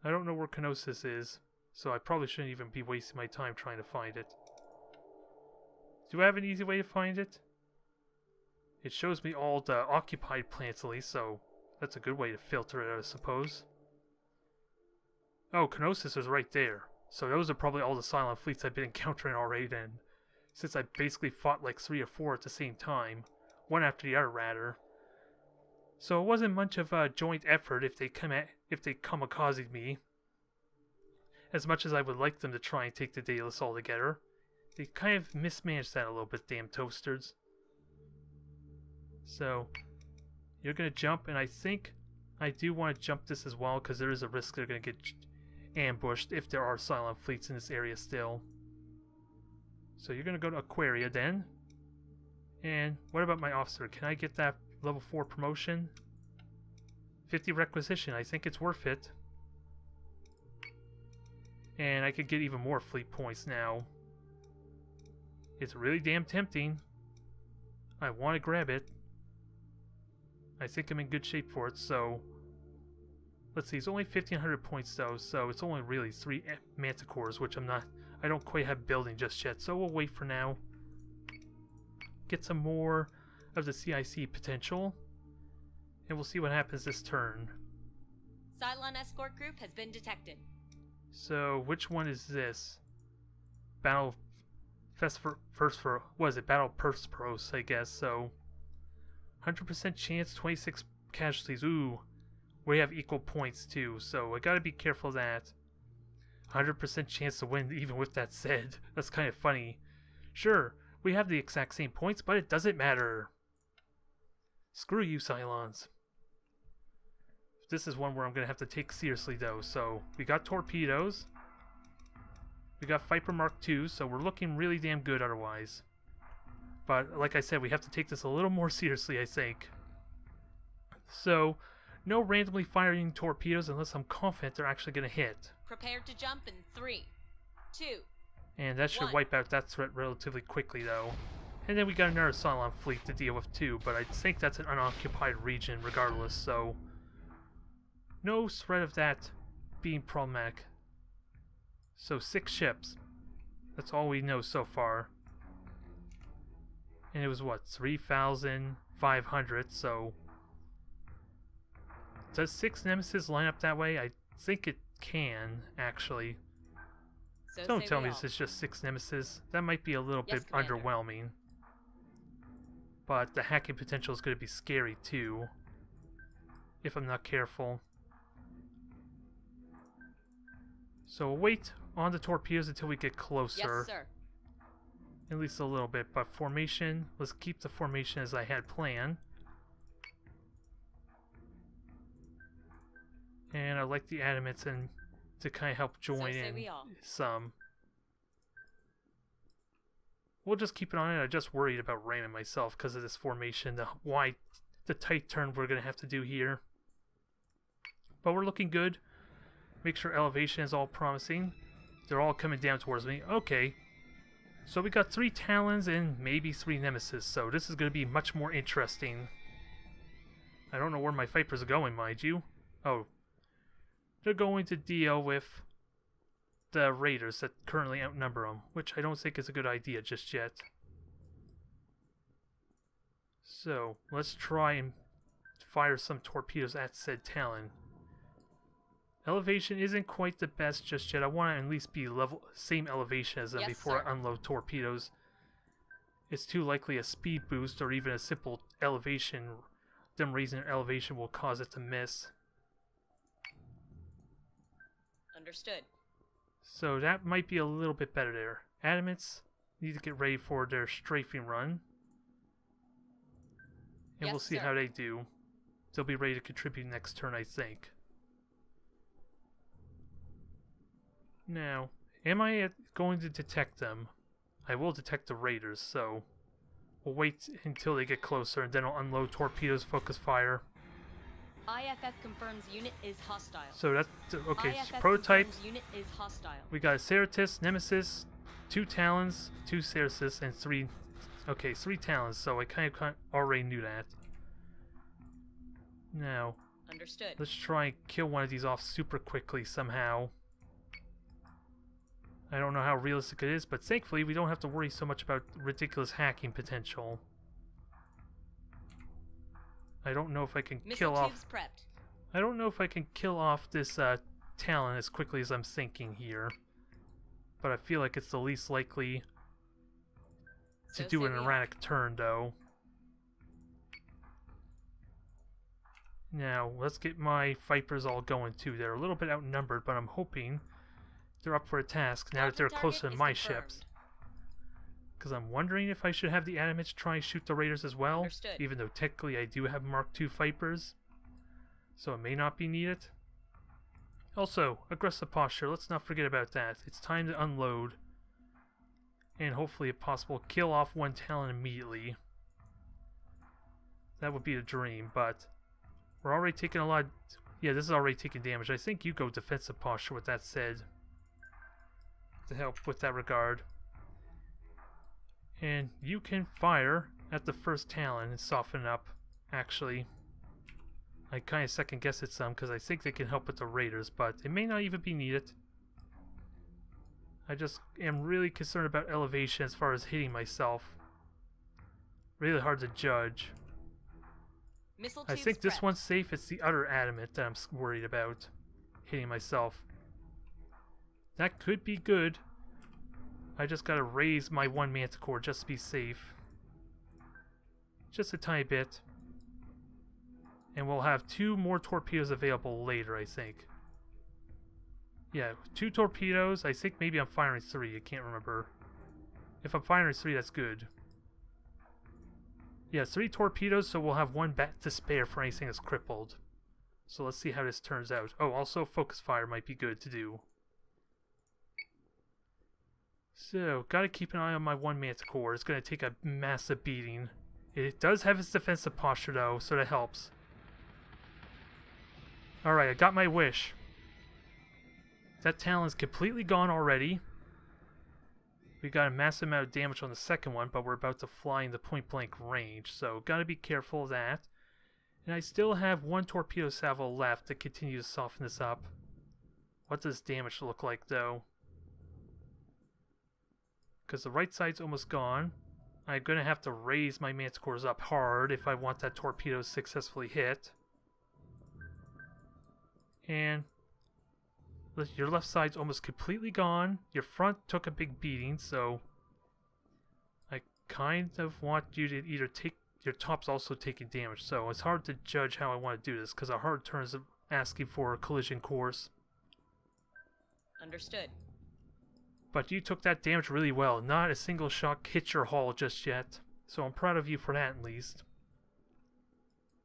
I don't know where Kenosis is. So I probably shouldn't even be wasting my time trying to find it. Do I have an easy way to find it? It shows me all the occupied planets at least, so that's a good way to filter it, I suppose. Oh, Kenosis is right there. So those are probably all the Cylon fleets I've been encountering already then. Since I basically fought like 3 or 4 at the same time. One after the other, rather. So it wasn't much of a joint effort if they kamikazed me. As much as I would like them to try and take the Daidalos all together. They kind of mismanaged that a little bit, damn toasters. So, you're going to jump, and I think I do want to jump this as well, because there is a risk they're going to get ambushed if there are Cylon fleets in this area still. So you're going to go to Aquaria then. And what about my officer? Can I get that level 4 promotion? 50 requisition, I think it's worth it. And I could get even more fleet points now. It's really damn tempting. I want to grab it. I think I'm in good shape for it, so... Let's see, it's only 1,500 points though, so it's only really 3 Manticores, which I don't quite have building just yet, so we'll wait for now. Get some more of the CIC potential, and we'll see what happens this turn. Cylon escort group has been detected. So, which one is this? Battle Persperos, I guess, so... 100% chance, 26 casualties, ooh. We have equal points too, so I gotta be careful of that. 100% chance to win even with that said. That's kind of funny. Sure, we have the exact same points, but it doesn't matter. Screw you, Cylons. This is one where I'm gonna have to take seriously though, so we got torpedoes. We got Viper Mark II, so we're looking really damn good otherwise. But like I said, we have to take this a little more seriously, I think. So, no randomly firing torpedoes unless I'm confident they're actually going to hit. Prepare to jump in 3, 2. And that should 1. wipe out that threat relatively quickly, though. And then we got another Cylon fleet to deal with too, but I think that's an unoccupied region regardless, so... No threat of that being problematic. So 6 ships. That's all we know so far. And it was what, 3,500, so... Does 6 Nemesis line up that way? I think it can, actually. So Don't tell me this is just 6 Nemesis. That might be a little bit Commander. underwhelming. But the hacking potential is going to be scary too, if I'm not careful. So we'll wait on the torpedoes until we get closer. Yes, sir. At least a little bit, but formation, let's keep the formation as I had planned. And I like the adamants and to kind of help join in some. We'll just keep it on it. I just worried about ramming myself because of this formation, the tight turn we're going to have to do here. But we're looking good. Make sure elevation is all promising. They're all coming down towards me. Okay. So we got 3 Talons and maybe 3 Nemesis, so this is going to be much more interesting. I don't know where my Vipers are going, mind you. Oh. They're going to deal with the Raiders that currently outnumber them, which I don't think is a good idea just yet. So, let's try and fire some torpedoes at said Talon. Elevation isn't quite the best just yet. I want to at least be same elevation as them before I unload torpedoes. It's too likely a speed boost or even a simple elevation. Them raising their elevation will cause it to miss. Understood. So that might be a little bit better there. Adamants need to get ready for their strafing run. And we'll see how they do. They'll be ready to contribute next turn, I think. Now, am I going to detect them? I will detect the Raiders, so we'll wait until they get closer and then I'll unload torpedoes, focus fire. IFF confirms unit is hostile. So that's okay. IFF Prototypes. Unit is hostile. We got a Ceratus, Nemesis, 2 Talons, 2 Ceratus, and 3. Okay, 3 Talons. So I kind of already knew that. Now, understood. Let's try and kill one of these off super quickly somehow. I don't know how realistic it is, but thankfully we don't have to worry so much about ridiculous hacking potential. I don't know if I can kill off... prepped. I don't know if I can kill off this Talon as quickly as I'm thinking here. But I feel like it's the least likely to do an erratic turn, though. Now, let's get my Vipers all going too. They're a little bit outnumbered, but I'm hoping they're up for a task now that they're closer to my ships. Because I'm wondering if I should have the Adamants try and shoot the Raiders as well, even though technically I do have Mark II Vipers, so it may not be needed. Also, aggressive posture, let's not forget about that. It's time to unload, and hopefully if possible, kill off one Talon immediately. That would be a dream, but we're already taking a lot... Yeah, this is already taking damage. I think you go defensive posture with that said, to help with that regard. And you can fire at the first Talon and soften up, actually. I kind of second guess it some because I think they can help with the Raiders, but it may not even be needed. I just am really concerned about elevation as far as hitting myself. Really hard to judge. I think this one's safe. It's the other Adamant that I'm worried about hitting myself. That could be good. I just gotta raise my one Manticore just to be safe. Just a tiny bit. And we'll have 2 more torpedoes available later, I think. Yeah, 2 torpedoes. I think maybe I'm firing 3. I can't remember. If I'm firing 3, that's good. Yeah, 3 torpedoes, so we'll have 1 bat to spare for anything that's crippled. So let's see how this turns out. Oh, also focus fire might be good to do. So, gotta keep an eye on my one Manticore. It's gonna take a massive beating. It does have its defensive posture though, so that helps. Alright, I got my wish. That Talon's completely gone already. We got a massive amount of damage on the second one, but we're about to fly into point blank range, so gotta be careful of that. And I still have 1 torpedo salvo left to continue to soften this up. What does damage look like though? Because the right side's almost gone. I'm gonna have to raise my Manticores up hard if I want that torpedo to successfully hit. And your left side's almost completely gone. Your front took a big beating, so I kind of want you to either take... Your top's also taking damage, so it's hard to judge how I want to do this, because a hard turn is asking for a collision course. Understood. But you took that damage really well. Not a single shot hit your hull just yet, so I'm proud of you for that at least.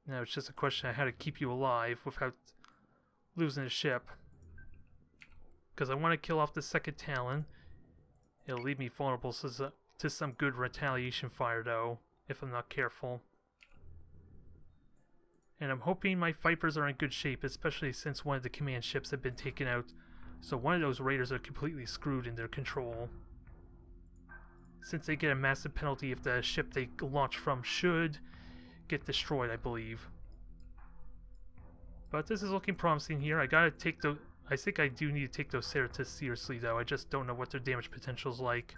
Now it's just a question of how to keep you alive without losing the ship. Because I want to kill off the second Talon. It'll leave me vulnerable to some good retaliation fire though, if I'm not careful. And I'm hoping my Vipers are in good shape, especially since one of the command ships have been taken out. So one of those Raiders are completely screwed in their control. Since they get a massive penalty if the ship they launch from should get destroyed, I believe. But this is looking promising here. I gotta take the... I think I do need to take those Ceratists seriously though. I just don't know what their damage potential is like.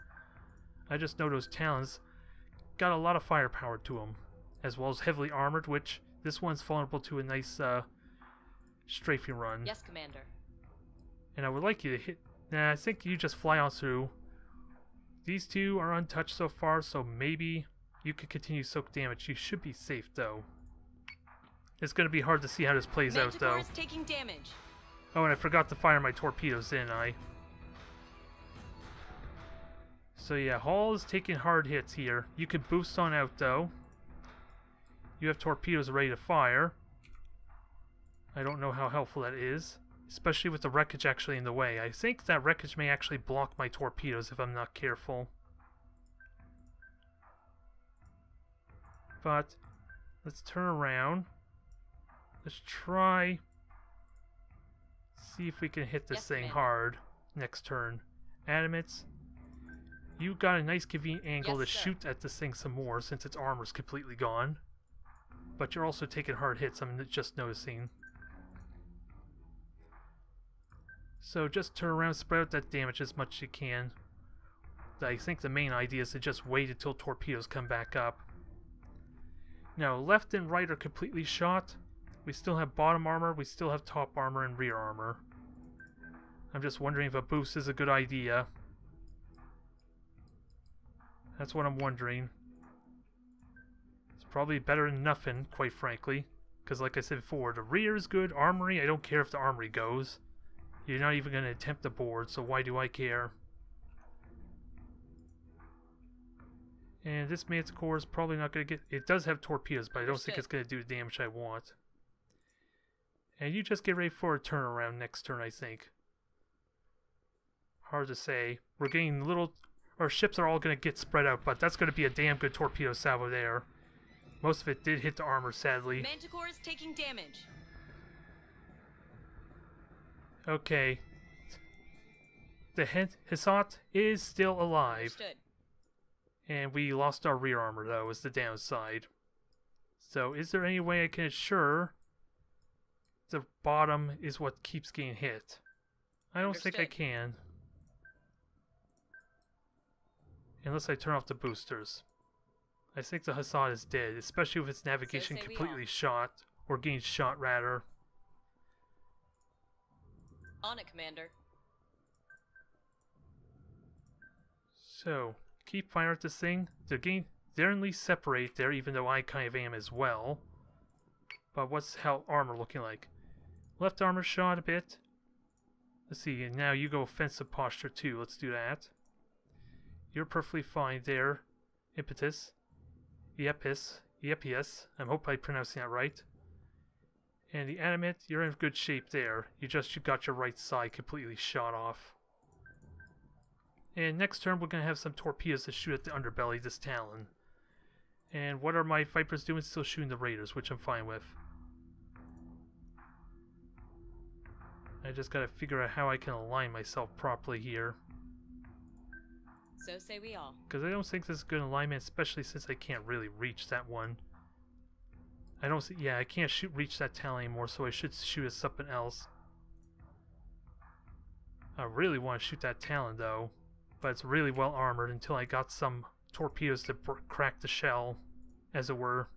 I just know those Talons got a lot of firepower to them, as well as heavily armored, which this one's vulnerable to a nice strafing run. Yes, Commander. And I would like you to hit... Nah, I think you just fly on through. These 2 are untouched so far, so maybe you could continue to soak damage. You should be safe though. It's going to be hard to see how this plays out though. Manticore is taking damage. Oh, and I forgot to fire my torpedoes, didn't I? So yeah, Hull is taking hard hits here. You could boost on out though. You have torpedoes ready to fire. I don't know how helpful that is, especially with the wreckage actually in the way. I think that wreckage may actually block my torpedoes if I'm not careful. But let's turn around. Let's try... see if we can hit this thing hard next turn. Adamants, you got a nice convenient angle to shoot at this thing some more since its armor's completely gone. But you're also taking hard hits, I'm just noticing. So just turn around, spread out that damage as much as you can. I think the main idea is to just wait until torpedoes come back up. Now, left and right are completely shot. We still have bottom armor, we still have top armor and rear armor. I'm just wondering if a boost is a good idea. That's what I'm wondering. It's probably better than nothing, quite frankly. Because like I said before, the rear is good, armory, I don't care if the armory goes. You're not even going to attempt the board, so why do I care? And this manticore is probably not going to get... It does have torpedoes, but I don't think it's going to do the damage I want. And you just get ready for a turnaround next turn, I think. Hard to say. We're getting little... Our ships are all going to get spread out, but that's going to be a damn good torpedo salvo there. Most of it did hit the armor, sadly. Manticore is taking damage. Okay. The Hissat is still alive. Understood. And we lost our rear armor, though, is the downside. So, is there any way I can ensure the bottom is what keeps getting hit? I don't think I can. Unless I turn off the boosters. I think the Hissat is dead, especially with its navigation completely shot, or getting shot, rather. On it, Commander. So, keep firing at this thing. They're at least separate there, even though I kind of am as well. But what's how armor looking like? Left armor shot a bit. Let's see, and now you go offensive posture too. Let's do that. You're perfectly fine there. Impetus. Iepius. I hope I'm pronouncing that right. And the animate, you're in good shape there. You got your right side completely shot off. And next turn we're going to have some torpedoes to shoot at the underbelly of this Talon. And what are my Vipers doing? Still shooting the Raiders, which I'm fine with. I just got to figure out how I can align myself properly here. So say we all. Because I don't think this is good alignment, especially since I can't really reach that one. I don't see, yeah, I can't reach that Talon anymore, so I should shoot at something else. I really want to shoot that Talon though, but it's really well armored until I got some torpedoes to crack the shell, as it were.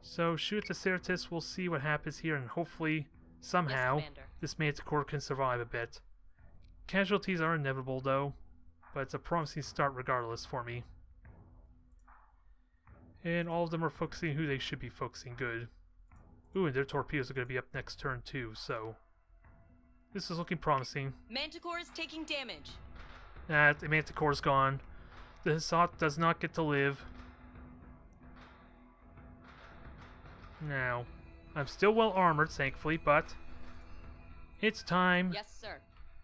So shoot at the Certus, we'll see what happens here, and hopefully, somehow, this Manticore can survive a bit. Casualties are inevitable though, but it's a promising start regardless for me. And all of them are focusing who they should be focusing good. Ooh, and their torpedoes are going to be up next turn too, so... This is looking promising. Manticore is taking damage. The Manticore's gone. The Hissat does not get to live. Now, I'm still well armored, thankfully, but... It's time Yes, sir.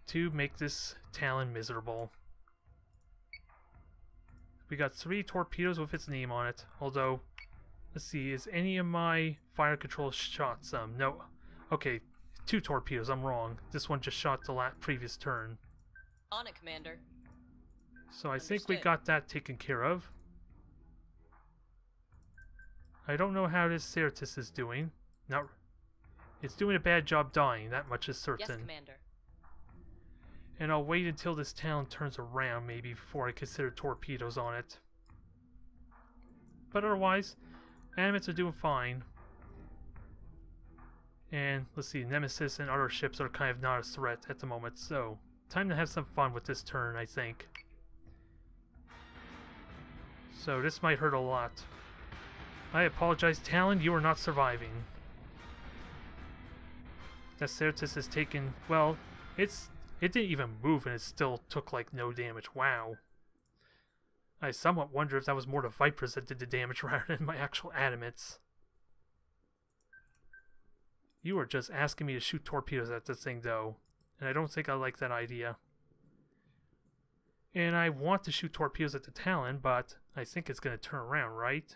to make this Talon miserable. We got 3 torpedoes with its name on it, although, let's see, is any of my fire control shot some? No. Okay, 2 torpedoes, I'm wrong. This one just shot the previous turn. On it, Commander. So I think we got that taken care of. I don't know how this Certus is doing. It's doing a bad job dying, that much is certain. Yes, Commander. And I'll wait until this Talon turns around, maybe, before I consider torpedoes on it. But otherwise, animates are doing fine. And, let's see, Nemesis and other ships are kind of not a threat at the moment, so... Time to have some fun with this turn, I think. So, this might hurt a lot. I apologize, Talon, you are not surviving. That Certus has taken... Well, it didn't even move and it still took like no damage. Wow. I somewhat wonder if that was more the Vipers that did the damage rather than my actual animates. You are just asking me to shoot torpedoes at this thing though, and I don't think I like that idea. And I want to shoot torpedoes at the Talon, but I think it's going to turn around, right?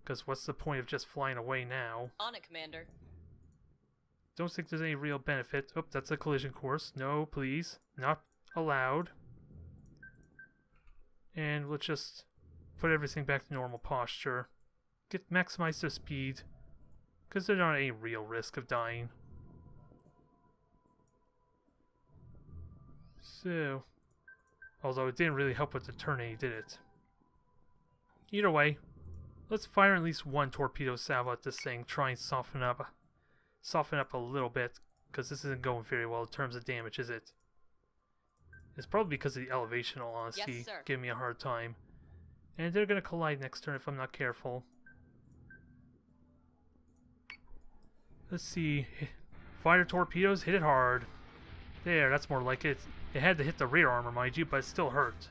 Because what's the point of just flying away now? On it, Commander. Don't think there's any real benefit. Oh, that's a collision course. No, please. Not allowed. And let's just put everything back to normal posture. Maximize their speed. Because there's not any real risk of dying. So, although it didn't really help with the turn any, did it? Either way, let's fire at least one torpedo salvo at this thing, try and soften up a little bit, because this isn't going very well in terms of damage, is it? It's probably because of the elevation, in all honesty, Yes, sir. giving me a hard time. And they're going to collide next turn if I'm not careful. Let's see. Fire torpedoes, hit it hard. There, that's more like it. It had to hit the rear armor, mind you, but it still hurt.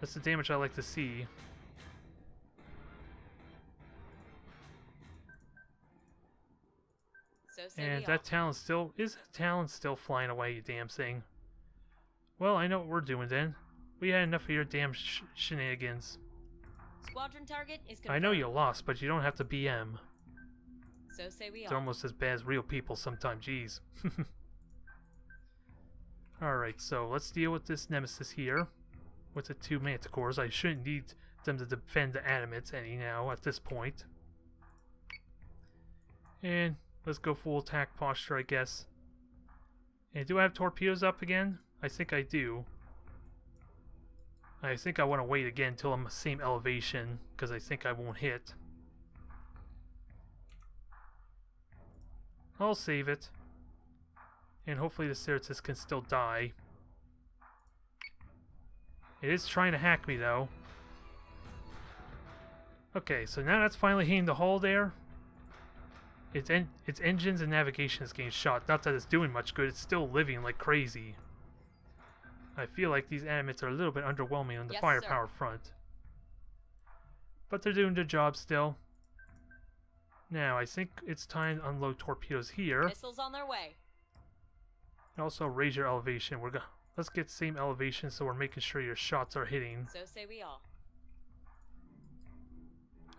That's the damage I like to see. So say And we that all. Talon still... Is that Talon still flying away, you damn thing? Well, I know what we're doing then. We had enough of your damn shenanigans. Squadron target is confirmed. I know you lost, but you don't have to BM. So say we It's all. almost as bad as real people sometimes, jeez. Alright, so let's deal with this Nemesis here. With the two Manticores. I shouldn't need them to defend the Adamants any now at this point. And let's go full attack posture, I guess. And do I have torpedoes up again? I think I do. I think I want to wait again until I'm the same elevation, because I think I won't hit. I'll save it. And hopefully the Certus can still die. It is trying to hack me, though. Okay, so now that's finally hitting the hull there. Its engines and navigation is getting shot. Not that it's doing much good, it's still living like crazy. I feel like these Adamants are a little bit underwhelming on the Yes, firepower front. But they're doing their job still. Now, I think it's time to unload torpedoes here. Missiles on their way. And also raise your elevation. Let's get same elevation so we're making sure your shots are hitting. So say we all.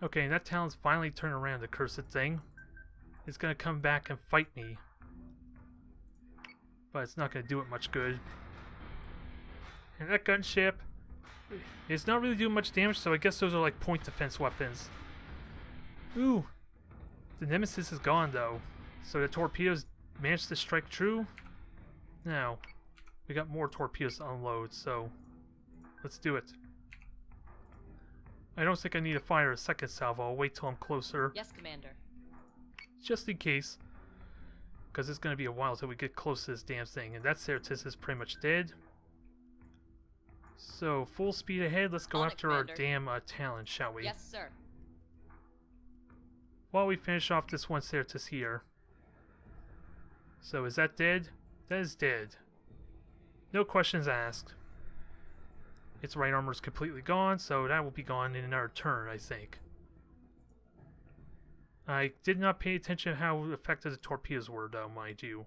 Okay, and that Talon's finally turned around, the cursed thing. It's gonna come back and fight me. But it's not gonna do it much good. And that gunship, it's not really doing much damage, so I guess those are like point defense weapons. Ooh. The Nemesis is gone though. So the torpedoes managed to strike true. Now, we got more torpedoes to unload, so let's do it. I don't think I need to fire a second salvo. I'll wait till I'm closer. Yes, Commander. Just in case. Because it's going to be a while till we get close to this damn thing. And that Certus is pretty much dead. So, full speed ahead. Let's go On it, after our Commander. damn Talon, shall we? Yes, sir. While we finish off this one Certus here. So, is that dead? That is dead. No questions asked. Its right armor is completely gone, so that will be gone in another turn, I think. I did not pay attention to how effective the torpedoes were, though, mind you.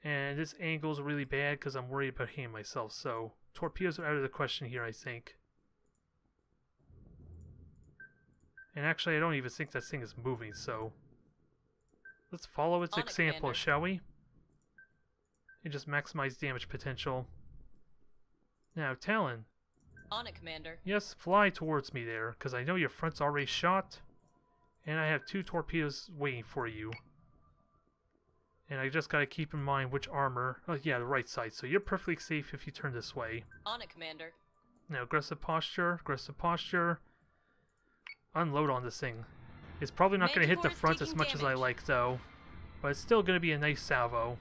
And this angle is really bad because I'm worried about hitting myself, so torpedoes are out of the question here, I think. And actually, I don't even think that thing is moving, so let's follow its On it, example, Commander. shall we? And just maximize damage potential. Now, Talon, On it, Commander. yes, fly towards me there, because I know your front's already shot, and I have 2 torpedoes waiting for you. And I just gotta keep in mind which armor. Oh, yeah, the right side, so you're perfectly safe if you turn this way. On it, Commander. Now, aggressive posture, unload on this thing. It's probably not gonna hit the Manticore is front as taking much as I damage. like, though, but it's still gonna be a nice salvo.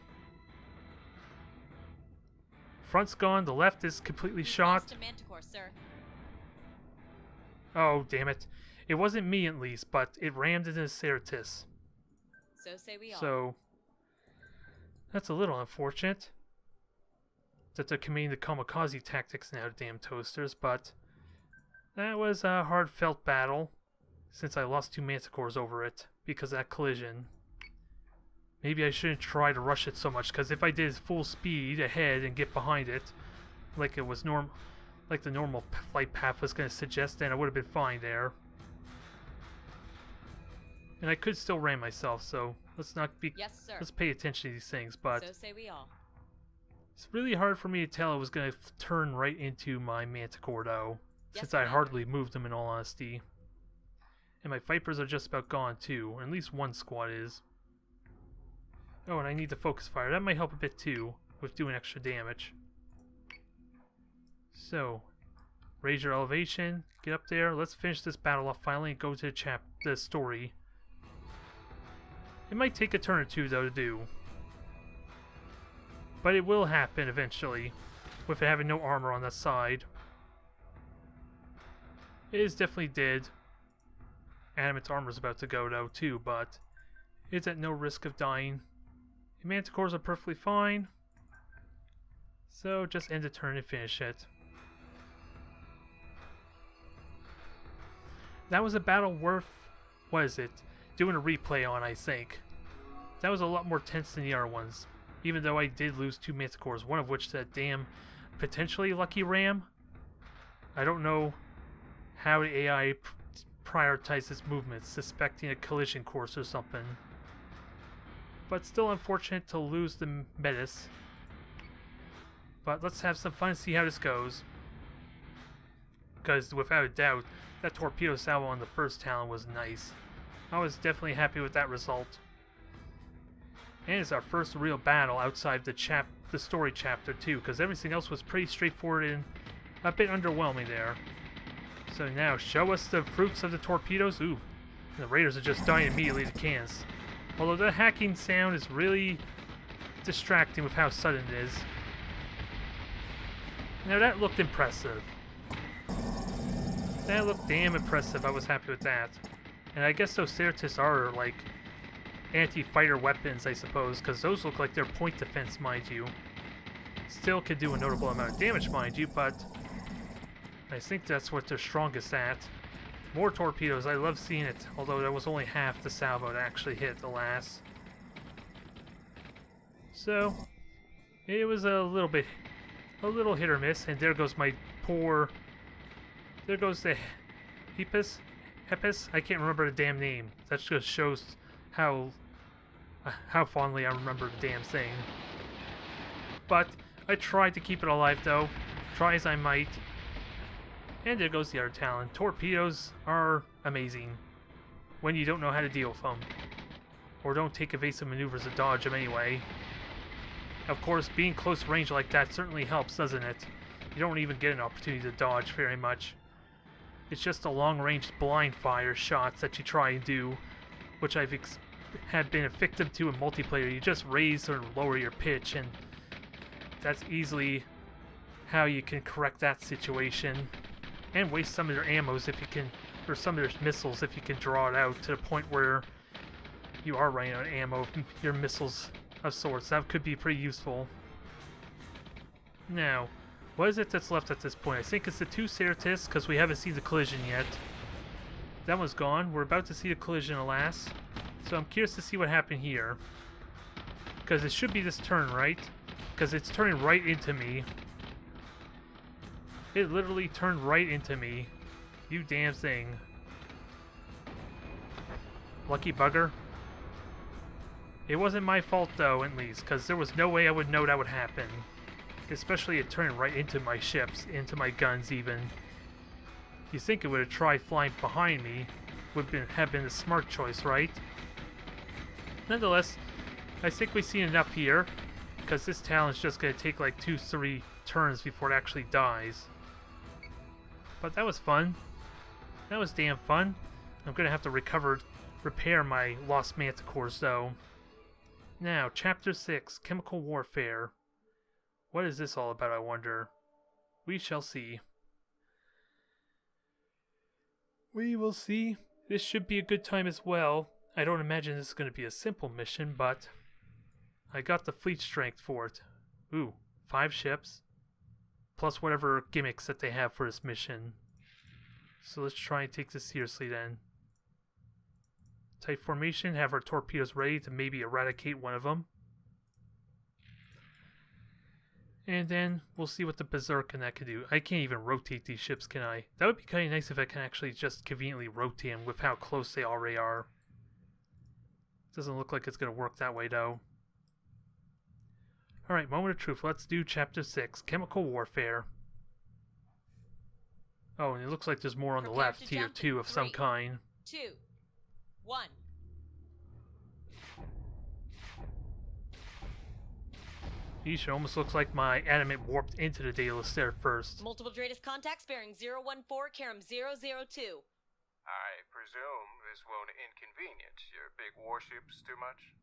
Front's gone, the left is completely shot. Lost a Manticore, sir. Oh, damn it. It wasn't me, at least, but it rammed into the Certus. So say we all. So, that's a little unfortunate. That they're committing the kamikaze tactics now, damn toasters, but that was a hard-felt battle, since I lost 2 Manticores over it, because of that collision. Maybe I shouldn't try to rush it so much, because if I did full speed ahead and get behind it, like it was like the normal flight path was going to suggest, then I would have been fine there. And I could still ram myself, so let's not be. Yes, sir. Let's pay attention to these things. But So say we all. it's really hard for me to tell it was going to turn right into my Manticore, though, Yes, since I Commander. hardly moved them in all honesty. And my Vipers are just about gone too, or at least one squad is. Oh, and I need the focus fire. That might help a bit too, with doing extra damage. So, raise your elevation, get up there, let's finish this battle off finally and go to the story. It might take a turn or two though to do. But it will happen eventually, with it having no armor on that side. It is definitely dead. Animate's armor's about to go though too, but it's at no risk of dying. The Manticores are perfectly fine. So just end the turn and finish it. That was a battle worth, what is it, doing a replay on, I think. That was a lot more tense than the other ones. Even though I did lose 2 Manticores, one of which that damn potentially lucky ram. I don't know how the AI prioritizes movements, suspecting a collision course or something. But still unfortunate to lose the Metis. But let's have some fun and see how this goes. Because without a doubt, that torpedo salvo on the first Talon was nice. I was definitely happy with that result. And it's our first real battle outside the story chapter too, because everything else was pretty straightforward and a bit underwhelming there. So now, show us the fruits of the torpedoes. Ooh, the Raiders are just dying immediately to cans. Although the hacking sound is really distracting with how sudden it is. Now that looked impressive. That looked damn impressive. I was happy with that. And I guess those Certus are like anti-fighter weapons, I suppose, because those look like they're point defense, mind you. Still could do a notable amount of damage, mind you, but I think that's what they're strongest at. More torpedoes, I love seeing it, although that was only half the salvo to actually hit, alas. So, it was a little hit or miss, and there goes my poor, there goes the Hepis, I can't remember the damn name. That just shows how fondly I remember the damn thing. But I tried to keep it alive though, try as I might. And there goes the other Talon. Torpedoes are amazing when you don't know how to deal with them. Or don't take evasive maneuvers to dodge them anyway. Of course, being close range like that certainly helps, doesn't it? You don't even get an opportunity to dodge very much. It's just the long-range blind fire shots that you try and do, which I've had been a victim to in multiplayer. You just raise or lower your pitch, and that's easily how you can correct that situation. And waste some of their ammos if you can, or some of their missiles if you can draw it out to the point where you are running out of ammo, your missiles of sorts. That could be pretty useful. Now, what is it that's left at this point? I think it's the 2 Certus, because we haven't seen the collision yet. That one's gone. We're about to see the collision, alas. So I'm curious to see what happened here. Because it should be this turn, right? Because it's turning right into me. It literally turned right into me. You damn thing. Lucky bugger. It wasn't my fault though, at least, because there was no way I would know that would happen. Especially it turning right into my ships, into my guns even. You think it would have tried flying behind me. Would have been a smart choice, right? Nonetheless, I think we've seen enough here. Because this Talon's just going to take like 2-3 turns before it actually dies. But that was fun. That was damn fun. I'm going to have to repair my lost Manticores though. Now, Chapter 6, Chemical Warfare. What is this all about, I wonder? We shall see. We will see. This should be a good time as well. I don't imagine this is going to be a simple mission, but I got the fleet strength for it. Ooh, 5 ships. Plus whatever gimmicks that they have for this mission. So let's try and take this seriously then. Tight formation, have our torpedoes ready to maybe eradicate one of them. And then we'll see what the Berserk and that can do. I can't even rotate these ships, can I? That would be kind of nice if I can actually just conveniently rotate them with how close they already are. Doesn't look like it's going to work that way though. Alright, moment of truth. Let's do Chapter 6, Chemical Warfare. Oh, and it looks like there's more on the left, Tier 2 of some kind. 2, 1. Yeesh, it almost looks like my adamant warped into the Daidalos there first. Multiple Daidalos contacts bearing 014, Karam 002. I presume this won't inconvenience your big warships too much?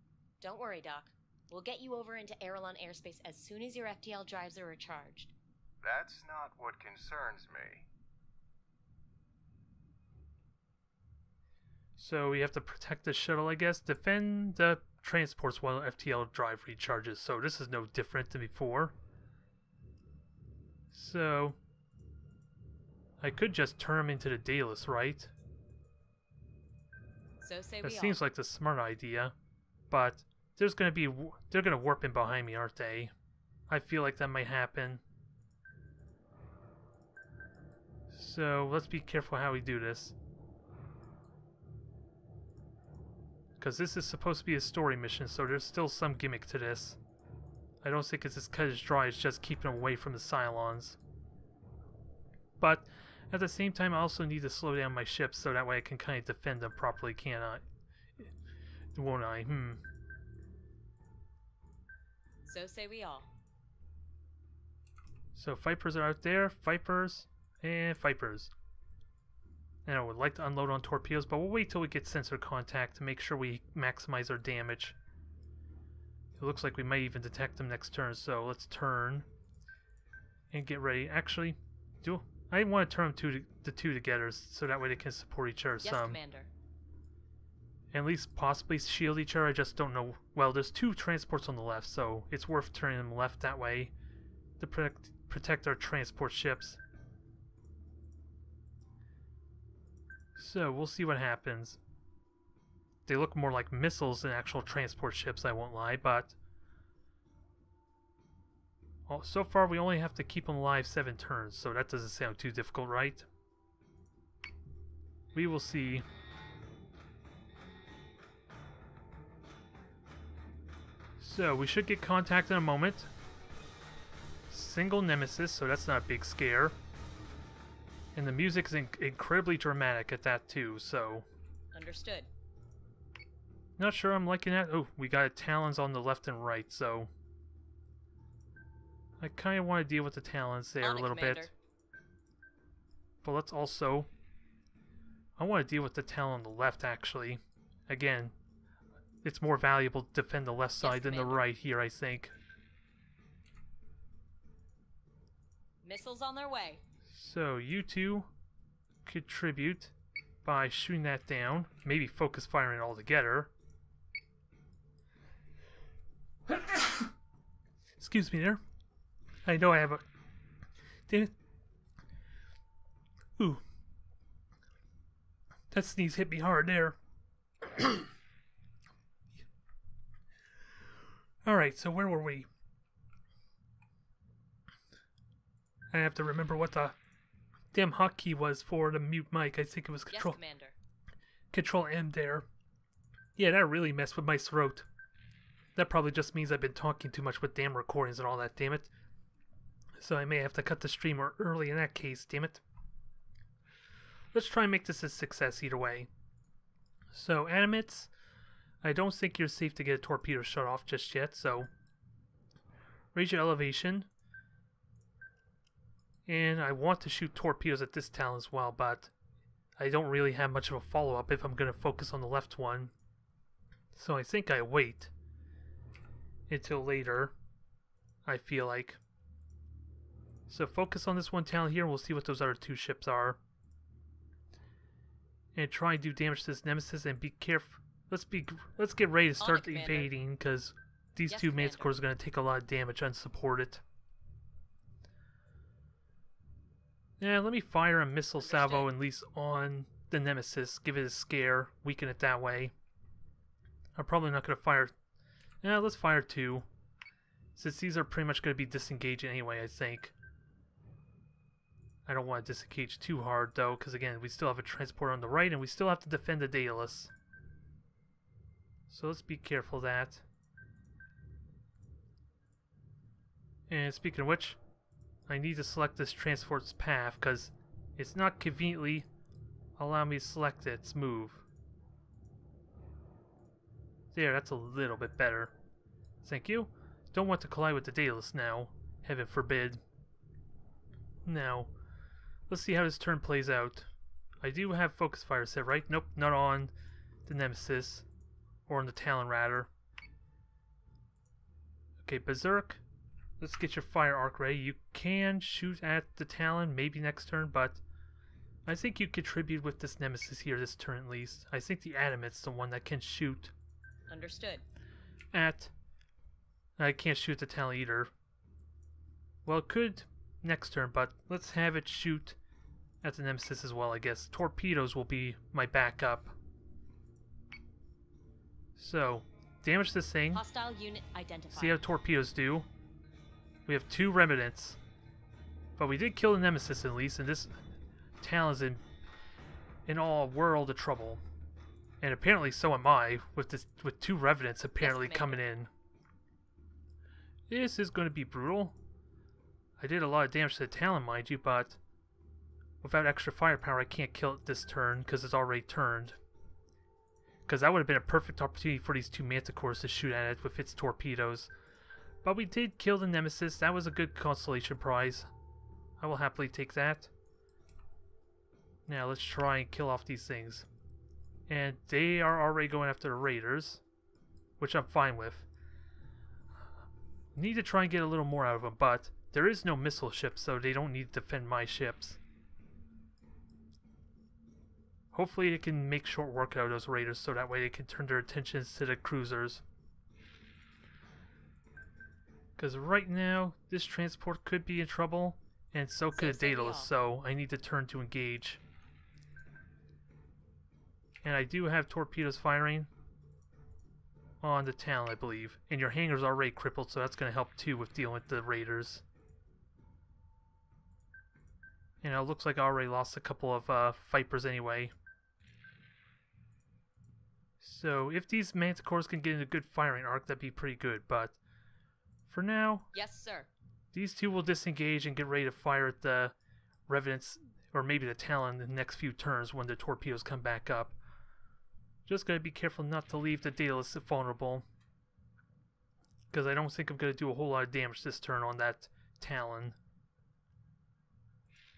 Don't worry, Doc. We'll get you over into Aerolon airspace as soon as your FTL drives are recharged. That's not what concerns me. So we have to protect the shuttle, I guess. Defend the transports while FTL drive recharges. So this is no different than before. So I could just turn them into the Daidalos, right? So say That we seems all. like the smart idea, but they're gonna warp in behind me, aren't they? I feel like that might happen. So let's be careful how we do this, because this is supposed to be a story mission, so there's still some gimmick to this. I don't think it's as cut as dry as just keeping them away from the Cylons. But at the same time, I also need to slow down my ships so that way I can kind of defend them properly, can't I? Won't I? So say we all. So Vipers are out there. Vipers and Vipers. And I would like to unload on torpedoes, but we'll wait till we get sensor contact to make sure we maximize our damage. It looks like we might even detect them next turn, so let's turn and get ready. Actually, I want to turn them the two together so that way they can support each other Yes, some. Commander. At least possibly shield each other. I just don't know. Well, there's two transports on the left, so it's worth turning them left that way to protect our transport ships. So we'll see what happens. They look more like missiles than actual transport ships, I won't lie, but well, so far we only have to keep them alive 7 turns, so that doesn't sound too difficult, right? We will see. So we should get contact in a moment. Single nemesis, so that's not a big scare. And the music is incredibly dramatic at that too, so Understood. not sure I'm liking that. Oh, we got Talons on the left and right, so I kind of want to deal with the Talons there On a it, little Commander. bit. But let's also, I want to deal with the Talon on the left actually. Again, it's more valuable to defend the left side than the Commander. right here, I think. Missiles on their way. So you two contribute by shooting that down. Maybe focus firing it all together. Excuse me there. I know I have a... Damn it. Ooh. That sneeze hit me hard there. Alright, so where were we? I have to remember what the damn hotkey was for the mute mic. I think it was Yes, Control Commander. Control M there. Yeah, that really messed with my throat. That probably just means I've been talking too much with damn recordings and all that, damn it. So I may have to cut the stream early in that case, damn it. Let's try and make this a success either way. So, animates, I don't think you're safe to get a torpedo shut off just yet, so raise your elevation. And I want to shoot torpedoes at this Talon as well, but I don't really have much of a follow-up if I'm going to focus on the left one. So I think I wait until later, I feel like. So focus on this one Talon here, and we'll see what those other two ships are. And try and do damage to this Nemesis, and be careful. Let's get ready to start Commander. evading, because these Yes, two Commander. Manticores are going to take a lot of damage unsupported. Yeah, let me fire a missile salvo Understood. at least on the Nemesis. Give it a scare. Weaken it that way. I'm probably not going to fire... Yeah, let's fire 2. Since these are pretty much going to be disengaging anyway, I think. I don't want to disengage too hard, though, because again, we still have a transport on the right, and we still have to defend the Daidalos. So let's be careful of that. And speaking of which, I need to select this transport's path, because it's not conveniently Allow me to select its move. There, that's a little bit better. Thank you. Don't want to collide with the Daidalos now. Heaven forbid. Now, let's see how this turn plays out. I do have focus fire set, right? Nope, not on the Nemesis. Or on the Talon, rather. Okay, Berserk. Let's get your fire arc ready. You can shoot at the Talon, maybe next turn, but I think you contribute with this Nemesis here this turn at least. I think the Adamit's the one that can shoot. Understood. I can't shoot the Talon either. Well, it could next turn, but let's have it shoot at the Nemesis as well, I guess. Torpedoes will be my backup. So, damage this thing. Hostile unit identified. See how torpedoes do. We have 2 remnants. But we did kill the Nemesis at least, and this Talon's in all a world of trouble. And apparently so am I, with 2 revenants apparently coming in. This is going to be brutal. I did a lot of damage to the Talon, mind you, but without extra firepower I can't kill it this turn because it's already turned. Because that would have been a perfect opportunity for these 2 Manticores to shoot at it with its torpedoes. But we did kill the Nemesis. That was a good consolation prize. I will happily take that. Now let's try and kill off these things. And they are already going after the Raiders, which I'm fine with. Need to try and get a little more out of them, but there is no missile ship, so they don't need to defend my ships. Hopefully they can make short work out of those Raiders, so that way they can turn their attentions to the cruisers. Because right now, this transport could be in trouble, and so could Daidalos, so I need to turn to engage. And I do have torpedoes firing on the Talon, I believe. And your hangar's already crippled, so that's going to help too with dealing with the Raiders. And it looks like I already lost a couple of Vipers anyway. So if these Manticores can get in a good firing arc, that'd be pretty good. But for now, yes, sir. These 2 will disengage and get ready to fire at the Revenants, or maybe the Talon, in the next few turns when the torpedoes come back up. Just gotta be careful not to leave the Daidalos vulnerable, because I don't think I'm gonna do a whole lot of damage this turn on that Talon.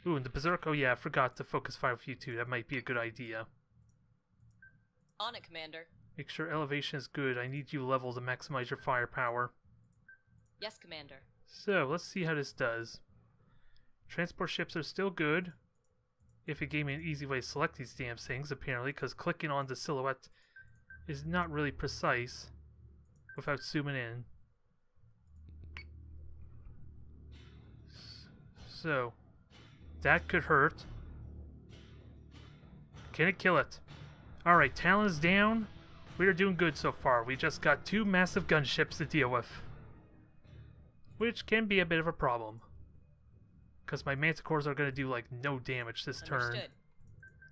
Ooh, and the Berserk, oh yeah, I forgot to focus fire with you too. That might be a good idea. On it, Commander. Make sure elevation is good. I need you level to maximize your firepower. Yes, Commander. So, let's see how this does. Transport ships are still good. If it gave me an easy way to select these damn things, apparently, because clicking on the silhouette is not really precise without zooming in. So, that could hurt. Can it kill it? Alright, Talon is down. We are doing good so far. We just got 2 massive gunships to deal with, which can be a bit of a problem. Because my Manticores are going to do like no damage this turn.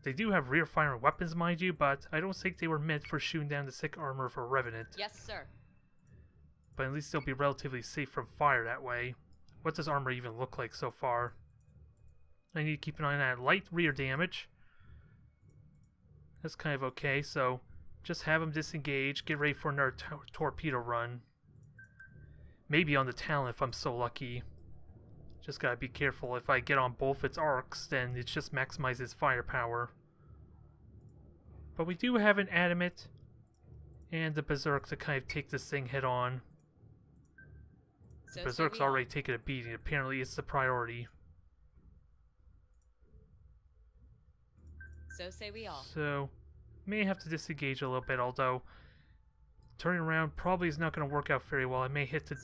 They do have rear firing weapons, mind you, but I don't think they were meant for shooting down the thick armor of a Revenant. Yes, sir. But at least they'll be relatively safe from fire that way. What does armor even look like so far? I need to keep an eye on that. Light rear damage. That's kind of okay, so just have them disengage, get ready for another torpedo run. Maybe on the Talon if I'm so lucky. Just gotta be careful. If I get on both its arcs, then it just maximizes firepower. But we do have an Adamant and the Berserk to kind of take this thing head on. The Berserk's already taken a beating. Apparently it's the priority. So say we all. So, may have to disengage a little bit, although turning around probably is not going to work out very well. I may hit the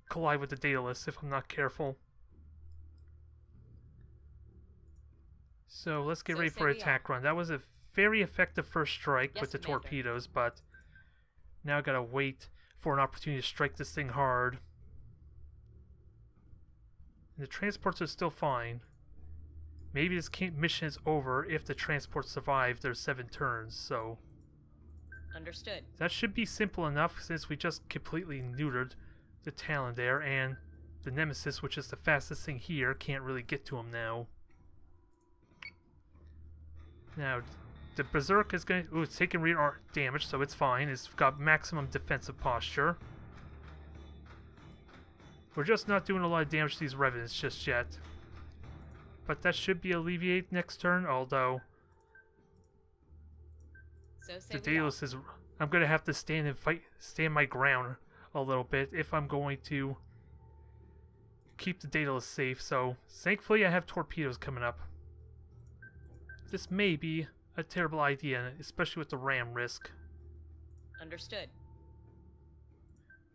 collide with the Daidalos if I'm not careful. So let's get ready for an attack run. That was a very effective first strike with the torpedoes, but now I gotta wait for an opportunity to strike this thing hard. And the transports are still fine. Maybe this mission is over if the transports survive their 7 turns, so... Understood. That should be simple enough since we just completely neutered the Talon there, and the Nemesis, which is the fastest thing here, can't really get to him now. Now, the Berserk is going to... Ooh, it's taking rear damage, so it's fine. It's got maximum defensive posture. We're just not doing a lot of damage to these Revenants just yet. But that should be alleviated next turn, although... So the Daidalos is... I'm going to have to stand and fight, stand my ground a little bit if I'm going to keep the Daidalos safe. So, thankfully I have torpedoes coming up. This may be a terrible idea, especially with the ram risk. Understood.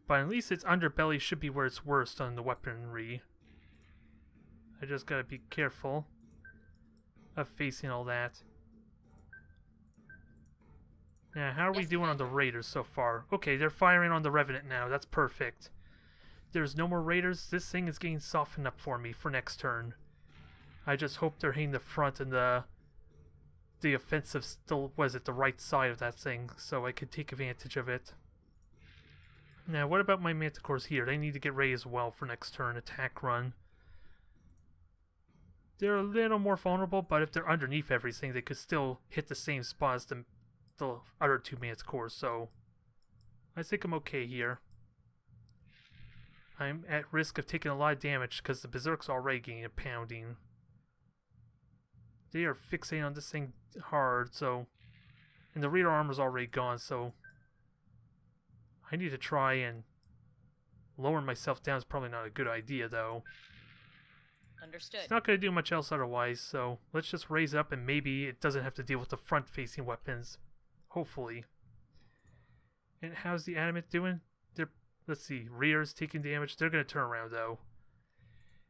But at least its underbelly should be where it's worst on the weaponry. I just gotta be careful of facing all that. Now, how are we doing on the Raiders so far? Okay, they're firing on the Revenant now. That's perfect. There's no more Raiders. This thing is getting softened up for me for next turn. I just hope they're hitting the front and the offensive still, was it the right side of that thing, so I could take advantage of it. Now, what about my Manticores here? They need to get ready as well for next turn, attack run. They're a little more vulnerable, but if they're underneath everything, they could still hit the same spot as the other two Manticores, so I think I'm okay here. I'm at risk of taking a lot of damage because the Berserk's already getting a pounding. They are fixating on this thing hard, so... And the rear armor's already gone, so... I need to try and... Lowering myself down is probably not a good idea, though. Understood. It's not going to do much else otherwise, so... Let's just raise up and maybe it doesn't have to deal with the front-facing weapons. Hopefully. And how's the Adamant doing? They're... Let's see. Rear's taking damage. They're going to turn around, though.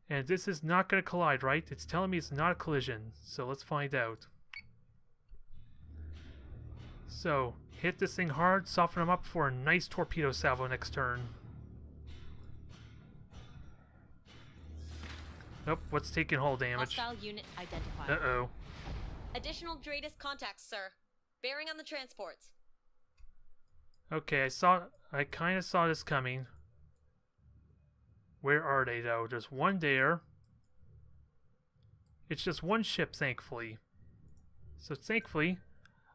And this is not going to collide, right? It's telling me it's not a collision. So let's find out. So, hit this thing hard, soften them up for a nice torpedo salvo next turn. Nope, what's taking hull damage? Hostile unit identified. Uh-oh. Additional Daidalos contacts, sir. Bearing on the transports. Okay, I kind of saw this coming. Where are they, though? There's one there. It's just one ship, thankfully. So, thankfully,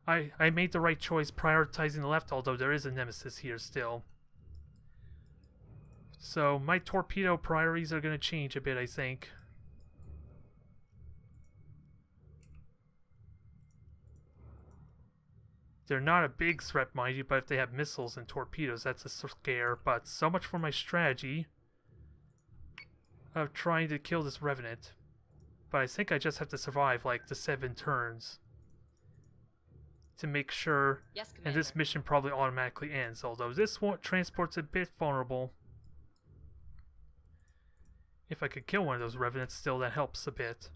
I made the right choice prioritizing the left, although there is a nemesis here still. So, my torpedo priorities are going to change a bit, I think. They're not a big threat, mind you, but if they have missiles and torpedoes, that's a scare. But so much for my strategy of trying to kill this Revenant. But I think I just have to survive, like, the 7 turns to make sure, yes, and this mission probably automatically ends, although this transport's a bit vulnerable. If I could kill one of those Revenants still, that helps a bit.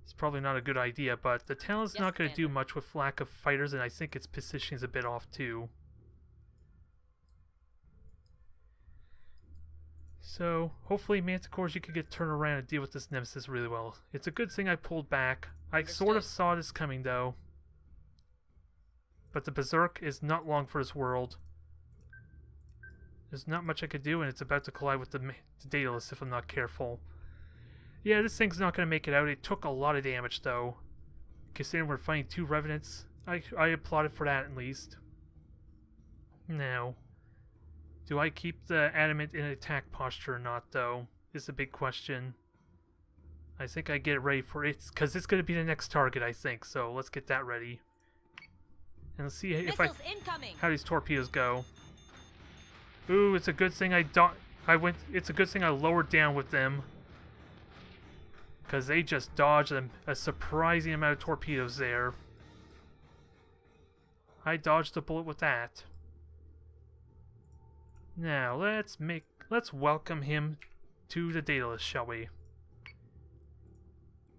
It's probably not a good idea, but the Talon's not going to do much with lack of fighters, and I think its positioning's a bit off too. So, hopefully Manticores, you could get turned around and deal with this Nemesis really well. It's a good thing I pulled back. I sort of saw this coming, though. But the Berserk is not long for his world. There's not much I could do, and it's about to collide with the Daidalos if I'm not careful. Yeah, this thing's not going to make it out. It took a lot of damage, though. Considering we're fighting 2 Revenants, I applauded for that, at least. Now... do I keep the Adamant in attack posture or not, though, is the big question. I think I get it ready for it, because it's going to be the next target, I think, so let's get that ready. And let's see if how these torpedoes go. Ooh, it's a good thing it's a good thing I lowered down with them. Because they just dodged a surprising amount of torpedoes there. I dodged a bullet with that. Now, let's welcome him to the Daidalos, shall we?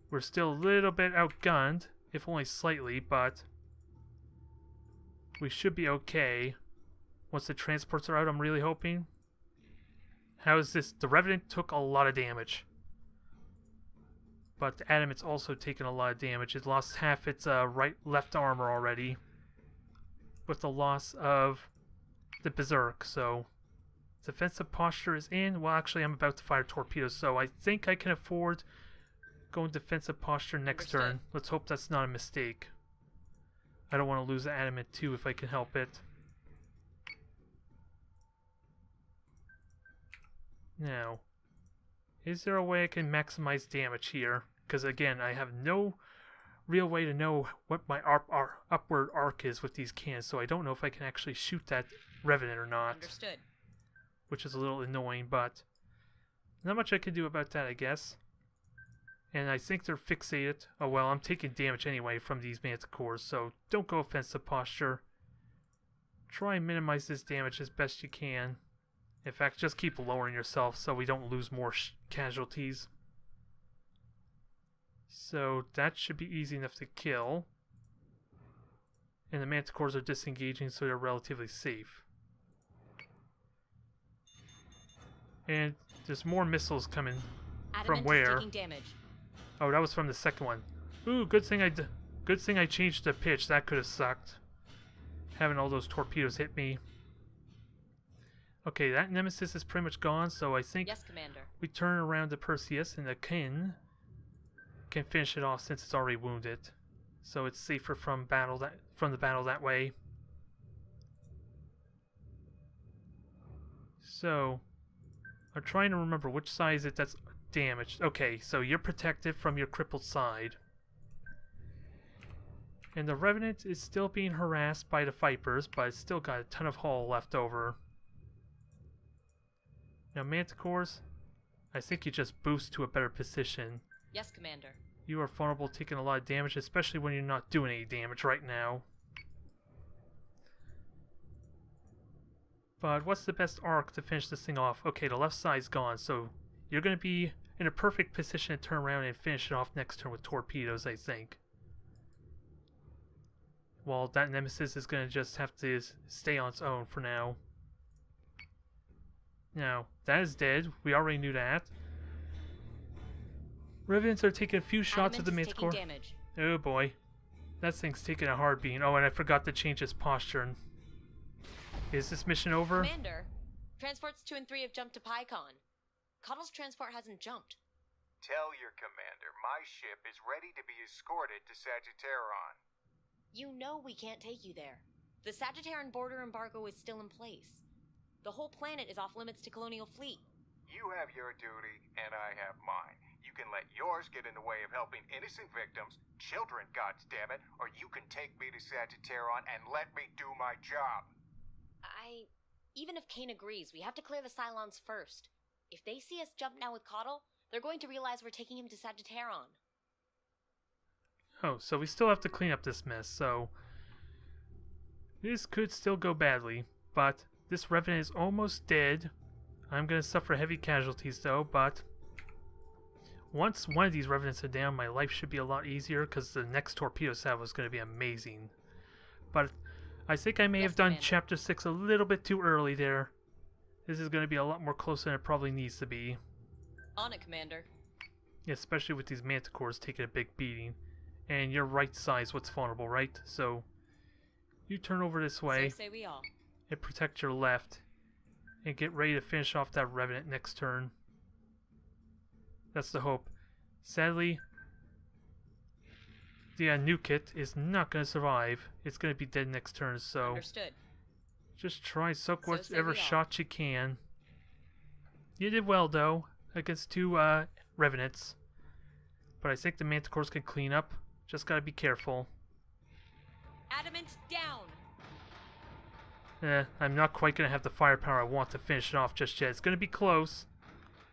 We're still a little bit outgunned, if only slightly, but we should be okay. Once the transports are out, I'm really hoping. How is this? The Revenant took a lot of damage. But the Adamant's also taken a lot of damage. It lost half its left armor already. With the loss of the Berserk, so... defensive posture is in. Well, actually, I'm about to fire torpedoes, so I think I can afford Go in defensive posture next Understood. turn. Let's hope that's not a mistake. I don't want to lose the adamant too if I can help it. Now, is there a way I can maximize damage here? Because again, I have no real way to know what my upward arc is with these cannons, so I don't know if I can actually shoot that Revenant or not. Understood. Which is a little annoying, but not much I can do about that, I guess. And I think they're fixated. Oh well, I'm taking damage anyway from these Manticores, so don't go offensive posture. Try and minimize this damage as best you can. In fact, just keep lowering yourself so we don't lose more casualties. So that should be easy enough to kill. And the Manticores are disengaging, so they're relatively safe. And there's more missiles coming. Adamant From is where? taking damage. Oh, that was from the second one. Ooh, good thing I changed the pitch. That could have sucked. Having all those torpedoes hit me. Okay, that Nemesis is pretty much gone, so I think Yes, Commander. we turn around to Perseus, and the Kin can finish it off since it's already wounded. So it's safer from the battle that way. So I'm trying to remember which side is it that's damaged. Okay, so you're protected from your crippled side. And the Revenant is still being harassed by the Vipers, but it's still got a ton of hull left over. Now Manticores, I think you just boost to a better position. Yes, Commander. You are vulnerable, taking a lot of damage, especially when you're not doing any damage right now. But what's the best arc to finish this thing off? Okay, the left side's gone, so you're going to be in a perfect position to turn around and finish it off next turn with torpedoes, I think. While that Nemesis is going to just have to stay on its own for now. Now, that is dead. We already knew that. Revenants are taking a few shots at the Manticore. Damage. Oh boy. That thing's taking a hard beating. Oh, and I forgot to change its posture. Is this mission over? Commander, transports 2 and 3 have jumped to PyCon. Cottle's transport hasn't jumped. Tell your commander my ship is ready to be escorted to Sagittarion. You know we can't take you there. The Sagittarian border embargo is still in place. The whole planet is off limits to Colonial Fleet. You have your duty, and I have mine. You can let yours get in the way of helping innocent victims, children, goddammit, or you can take me to Sagittarion and let me do my job. Even if Kane agrees, we have to clear the Cylons first. If they see us jump now with Cottle, they're going to realize we're taking him to Sagittarion. Oh, so we still have to clean up this mess, so this could still go badly, but this Revenant is almost dead. I'm going to suffer heavy casualties though, but once one of these Revenants are down, my life should be a lot easier because the next torpedo salvo is going to be amazing. But I think I may have done Commander. Chapter 6 a little bit too early there. This is going to be a lot more closer than it probably needs to be. On it, Commander. Especially with these Manticores taking a big beating. And your right side's what's vulnerable, right? So you turn over this way So say we all. and protect your left. And get ready to finish off that Revenant next turn. That's the hope. Sadly, the new kit is not going to survive. It's going to be dead next turn, so Understood. just try and soak So whatever say we all. shot you can. You did well, though, against 2 Revenants. But I think the Manticores can clean up. Just gotta be careful. Adamant down! I'm not quite gonna have the firepower I want to finish it off just yet. It's gonna be close.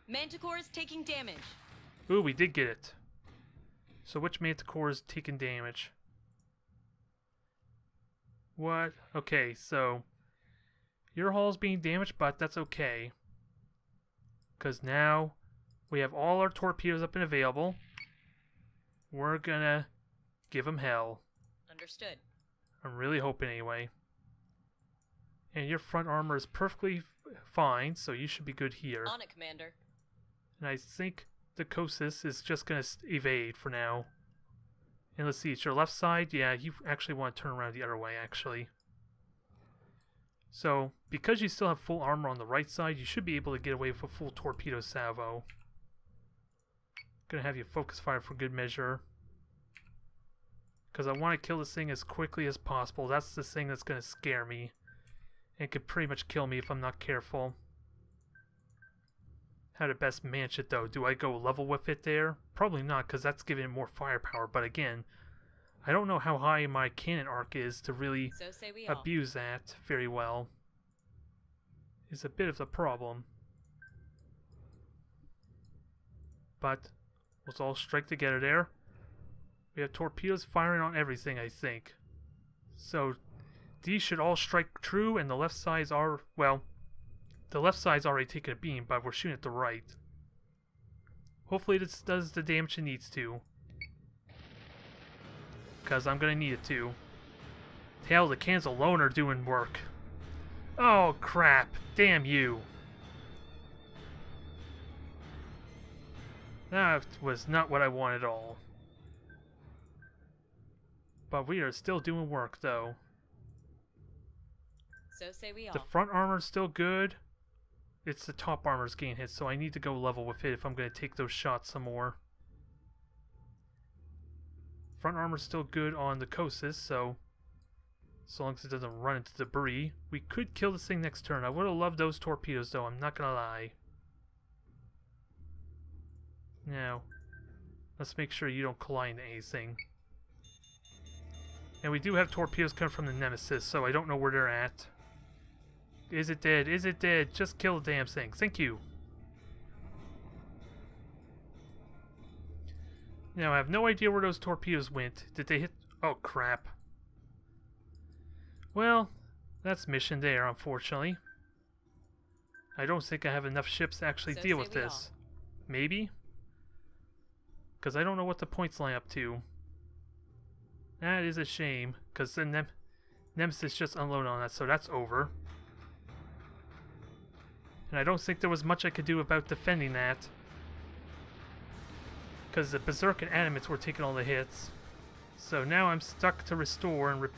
Manticore is taking damage. Ooh, we did get it. So which Manticore is taking damage? What? Okay, so your hull's being damaged, but that's okay. Because now we have all our torpedoes up and available. We're gonna give them hell. Understood. I'm really hoping anyway. And your front armor is perfectly fine, so you should be good here. On it, Commander. And I think the Kosis is just going to evade for now. And let's see, it's your left side. Yeah, you actually want to turn around the other way, actually. So, because you still have full armor on the right side, you should be able to get away with a full torpedo salvo. Gonna have you focus fire for good measure. Because I want to kill this thing as quickly as possible. That's the thing that's gonna scare me. And could pretty much kill me if I'm not careful. How to best manage it though? Do I go level with it there? Probably not, because that's giving it more firepower. But again, I don't know how high my cannon arc is to really abuse that very well. Is a bit of the problem. But let's all strike together there. We have torpedoes firing on everything, I think. So these should all strike true, and the left sides are, well, the left side's already taken a beam, but we're shooting at the right. Hopefully this does the damage it needs to. Because I'm going to need it to. Hell, the cans alone are doing work. Oh, crap. Damn you. That was not what I wanted at all. But we are still doing work, though. So say we all. The front armor's still good. It's the top armor's getting hit, so I need to go level with it if I'm going to take those shots some more. Front armor's still good on the Kosis, so long as it doesn't run into debris. We could kill this thing next turn. I would have loved those torpedoes, though, I'm not going to lie. Now, let's make sure you don't collide into anything. And we do have torpedoes coming from the Nemesis, so I don't know where they're at. Is it dead? Is it dead? Just kill the damn thing. Thank you. Now, I have no idea where those torpedoes went. Did they hit... Oh, crap. Well, that's mission there, unfortunately. I don't think I have enough ships to actually deal with this. Maybe? Because I don't know what the points line up to. That is a shame, because the Nemesis just unloaded on that, so that's over. And I don't think there was much I could do about defending that. Because the Berserk and Animates were taking all the hits. So now I'm stuck to restore and...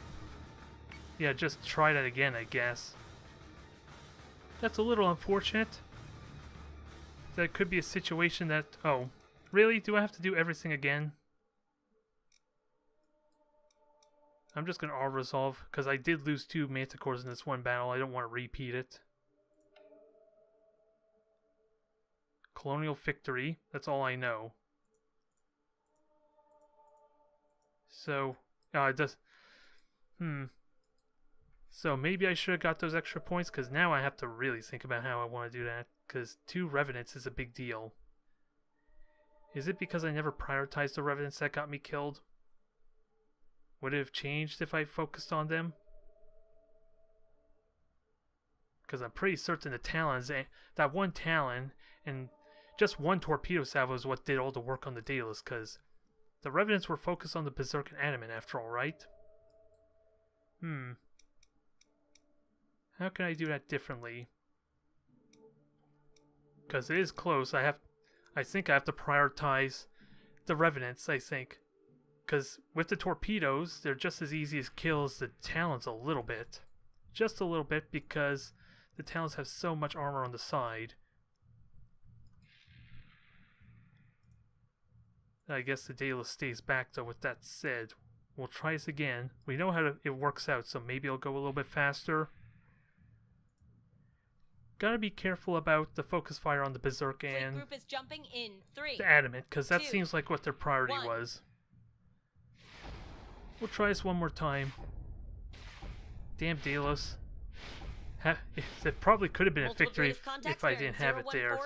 yeah, just try that again, I guess. That's a little unfortunate. That could be a situation that... Oh, really? Do I have to do everything again? I'm just going to auto-resolve, because I did lose 2 Manticores in this one battle. I don't want to repeat it. Colonial victory. That's all I know. So, it does... So maybe I should have got those extra points, because now I have to really think about how I want to do that, because 2 Revenants is a big deal. Is it because I never prioritized the Revenants that got me killed? Would it have changed if I focused on them? Because I'm pretty certain the Talons, that one Talon, and just 1 torpedo salvo is what did all the work on the Daidalos, because the Revenants were focused on the Berserk and Animate after all, right? How can I do that differently? Because it is close. I think I have to prioritize the Revenants, I think. Because with the torpedoes, they're just as easy as kill as the Talons a little bit. Just a little bit, because the Talons have so much armor on the side. I guess the Daidalos stays back, though. With that said, we'll try this again. We know how it works out, so maybe it'll go a little bit faster. Gotta be careful about the focus fire on the Berserk and group is jumping in 3, the Adamant, because that 2, seems like what their priority 1. was. We'll try this one more time. Damn Daidalos. It probably could have been a victory if I didn't have it there. I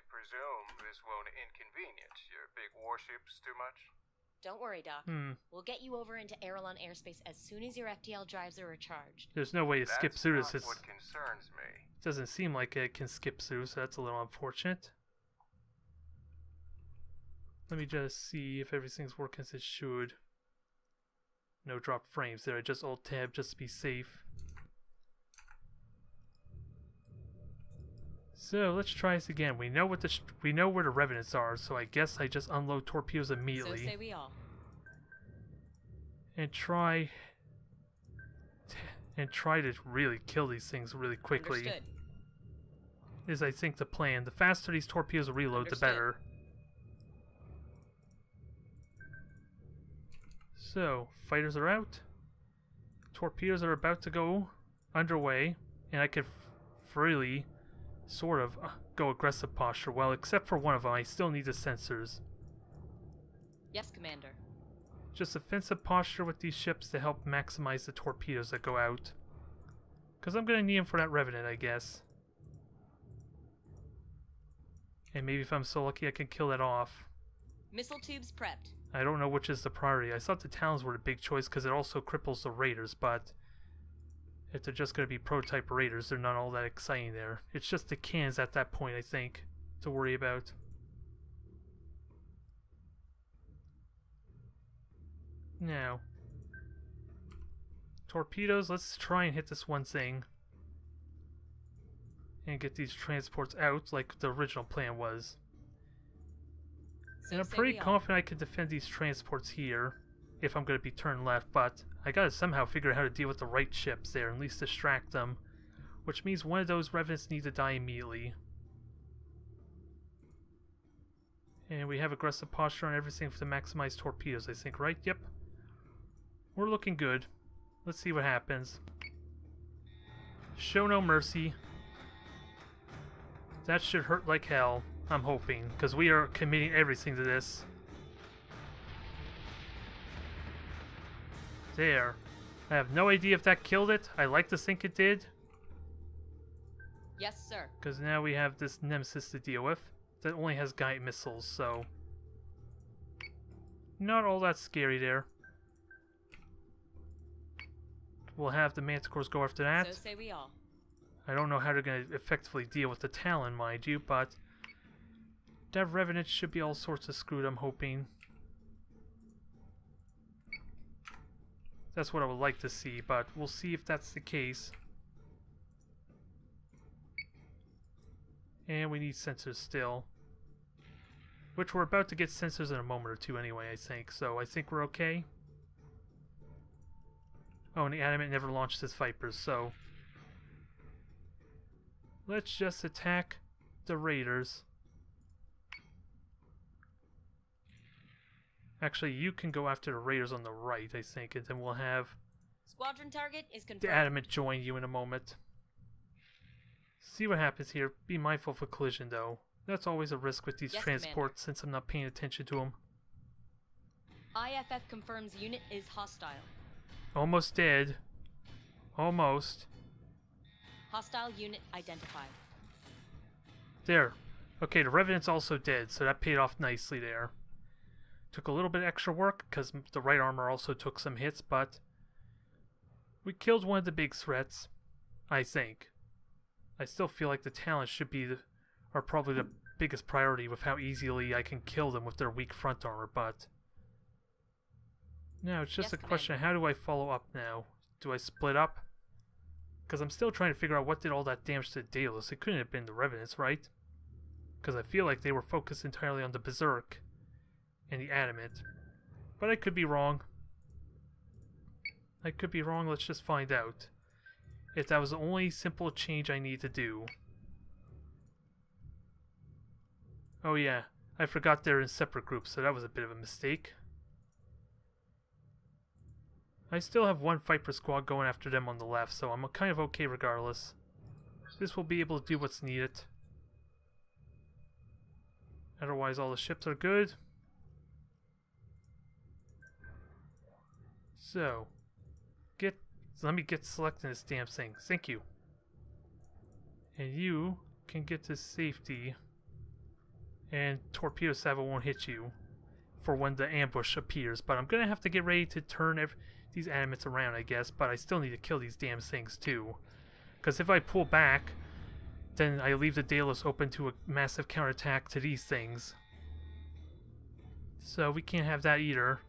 presume this won't inconvenience your big warships too much? Don't worry, Doc. We'll get you over into Aerolon airspace as soon as your FTL drives are recharged. There's no way to skip through this. That's not what concerns me. It doesn't seem like it can skip through, so that's a little unfortunate. Let me just see if everything's working as it should. No drop frames there. I just Alt-Tab just to be safe. So let's try this again. We know what we know where the Revenants are, so I guess I just unload torpedoes immediately. So say we all. And try to really kill these things really quickly. Understood. is, I think, the plan. The faster these torpedoes reload, Understood. the better. So, fighters are out. Torpedoes are about to go underway, and I could freely sort of go aggressive posture. Well, except for one of them, I still need the sensors. Yes, Commander. Just offensive posture with these ships to help maximize the torpedoes that go out. Because I'm going to need them for that Revenant, I guess. And maybe if I'm so lucky I can kill that off. Missile tubes prepped. I don't know which is the priority. I thought the Talons were the big choice because it also cripples the Raiders, but if they're just going to be prototype Raiders, they're not all that exciting there. It's just the cannons at that point, I think, to worry about. Now, torpedoes, let's try and hit this one thing and get these transports out like the original plan was. So And I'm say pretty we all. confident I can defend these transports here if I'm going to be turned left, but I gotta somehow figure out how to deal with the right ships there, and at least distract them, which means one of those Revenants need to die immediately. And we have aggressive posture on everything to maximize torpedoes, I think, right? Yep. We're looking good. Let's see what happens. Show no mercy. That should hurt like hell, I'm hoping, because we are committing everything to this. There. I have no idea if that killed it. I like to think it did, Yes, sir. because now we have this Nemesis to deal with that only has guided missiles, so not all that scary there. We'll have the Manticores go after that. So say we all. I don't know how they're going to effectively deal with the Talon, mind you, but that Revenant should be all sorts of screwed, I'm hoping. That's what I would like to see, but we'll see if that's the case. And we need sensors still. Which we're about to get sensors in a moment or two anyway, I think. So I think we're okay. Oh, and the Adamant never launched his Vipers, so let's just attack the Raiders. Actually, you can go after the Raiders on the right, I think, and then we'll have Squadron target is the confirmed. Adamant join you in a moment. See what happens here. Be mindful of a collision, though. That's always a risk with these Yes, transports since I'm not paying attention to them. IFF confirms unit is hostile. Almost dead. Almost. Hostile unit identified. There. Okay, the Revenant's also dead, so that paid off nicely there. Took a little bit extra work, because the right armor also took some hits, but we killed one of the big threats, I think. I still feel like the Talons should be are probably the biggest priority with how easily I can kill them with their weak front armor, but now it's just Yes, a question of how do I follow up now? Do I split up? Because I'm still trying to figure out what did all that damage to Daidalos. It couldn't have been the Revenants, right? Because I feel like they were focused entirely on the Berserk and the Adamant. But I could be wrong. I could be wrong, let's just find out. If that was the only simple change I need to do. Oh yeah, I forgot they're in separate groups, so that was a bit of a mistake. I still have one Viper squad going after them on the left, so I'm kind of okay regardless. This will be able to do what's needed. Otherwise all the ships are good. So, let me get selecting this damn thing. Thank you. And you can get to safety. And Torpedo Salvo won't hit you for when the ambush appears. But I'm going to have to get ready to turn these Adamants around, I guess. But I still need to kill these damn things too. Because if I pull back, then I leave the Daidalos open to a massive counterattack to these things. So we can't have that either.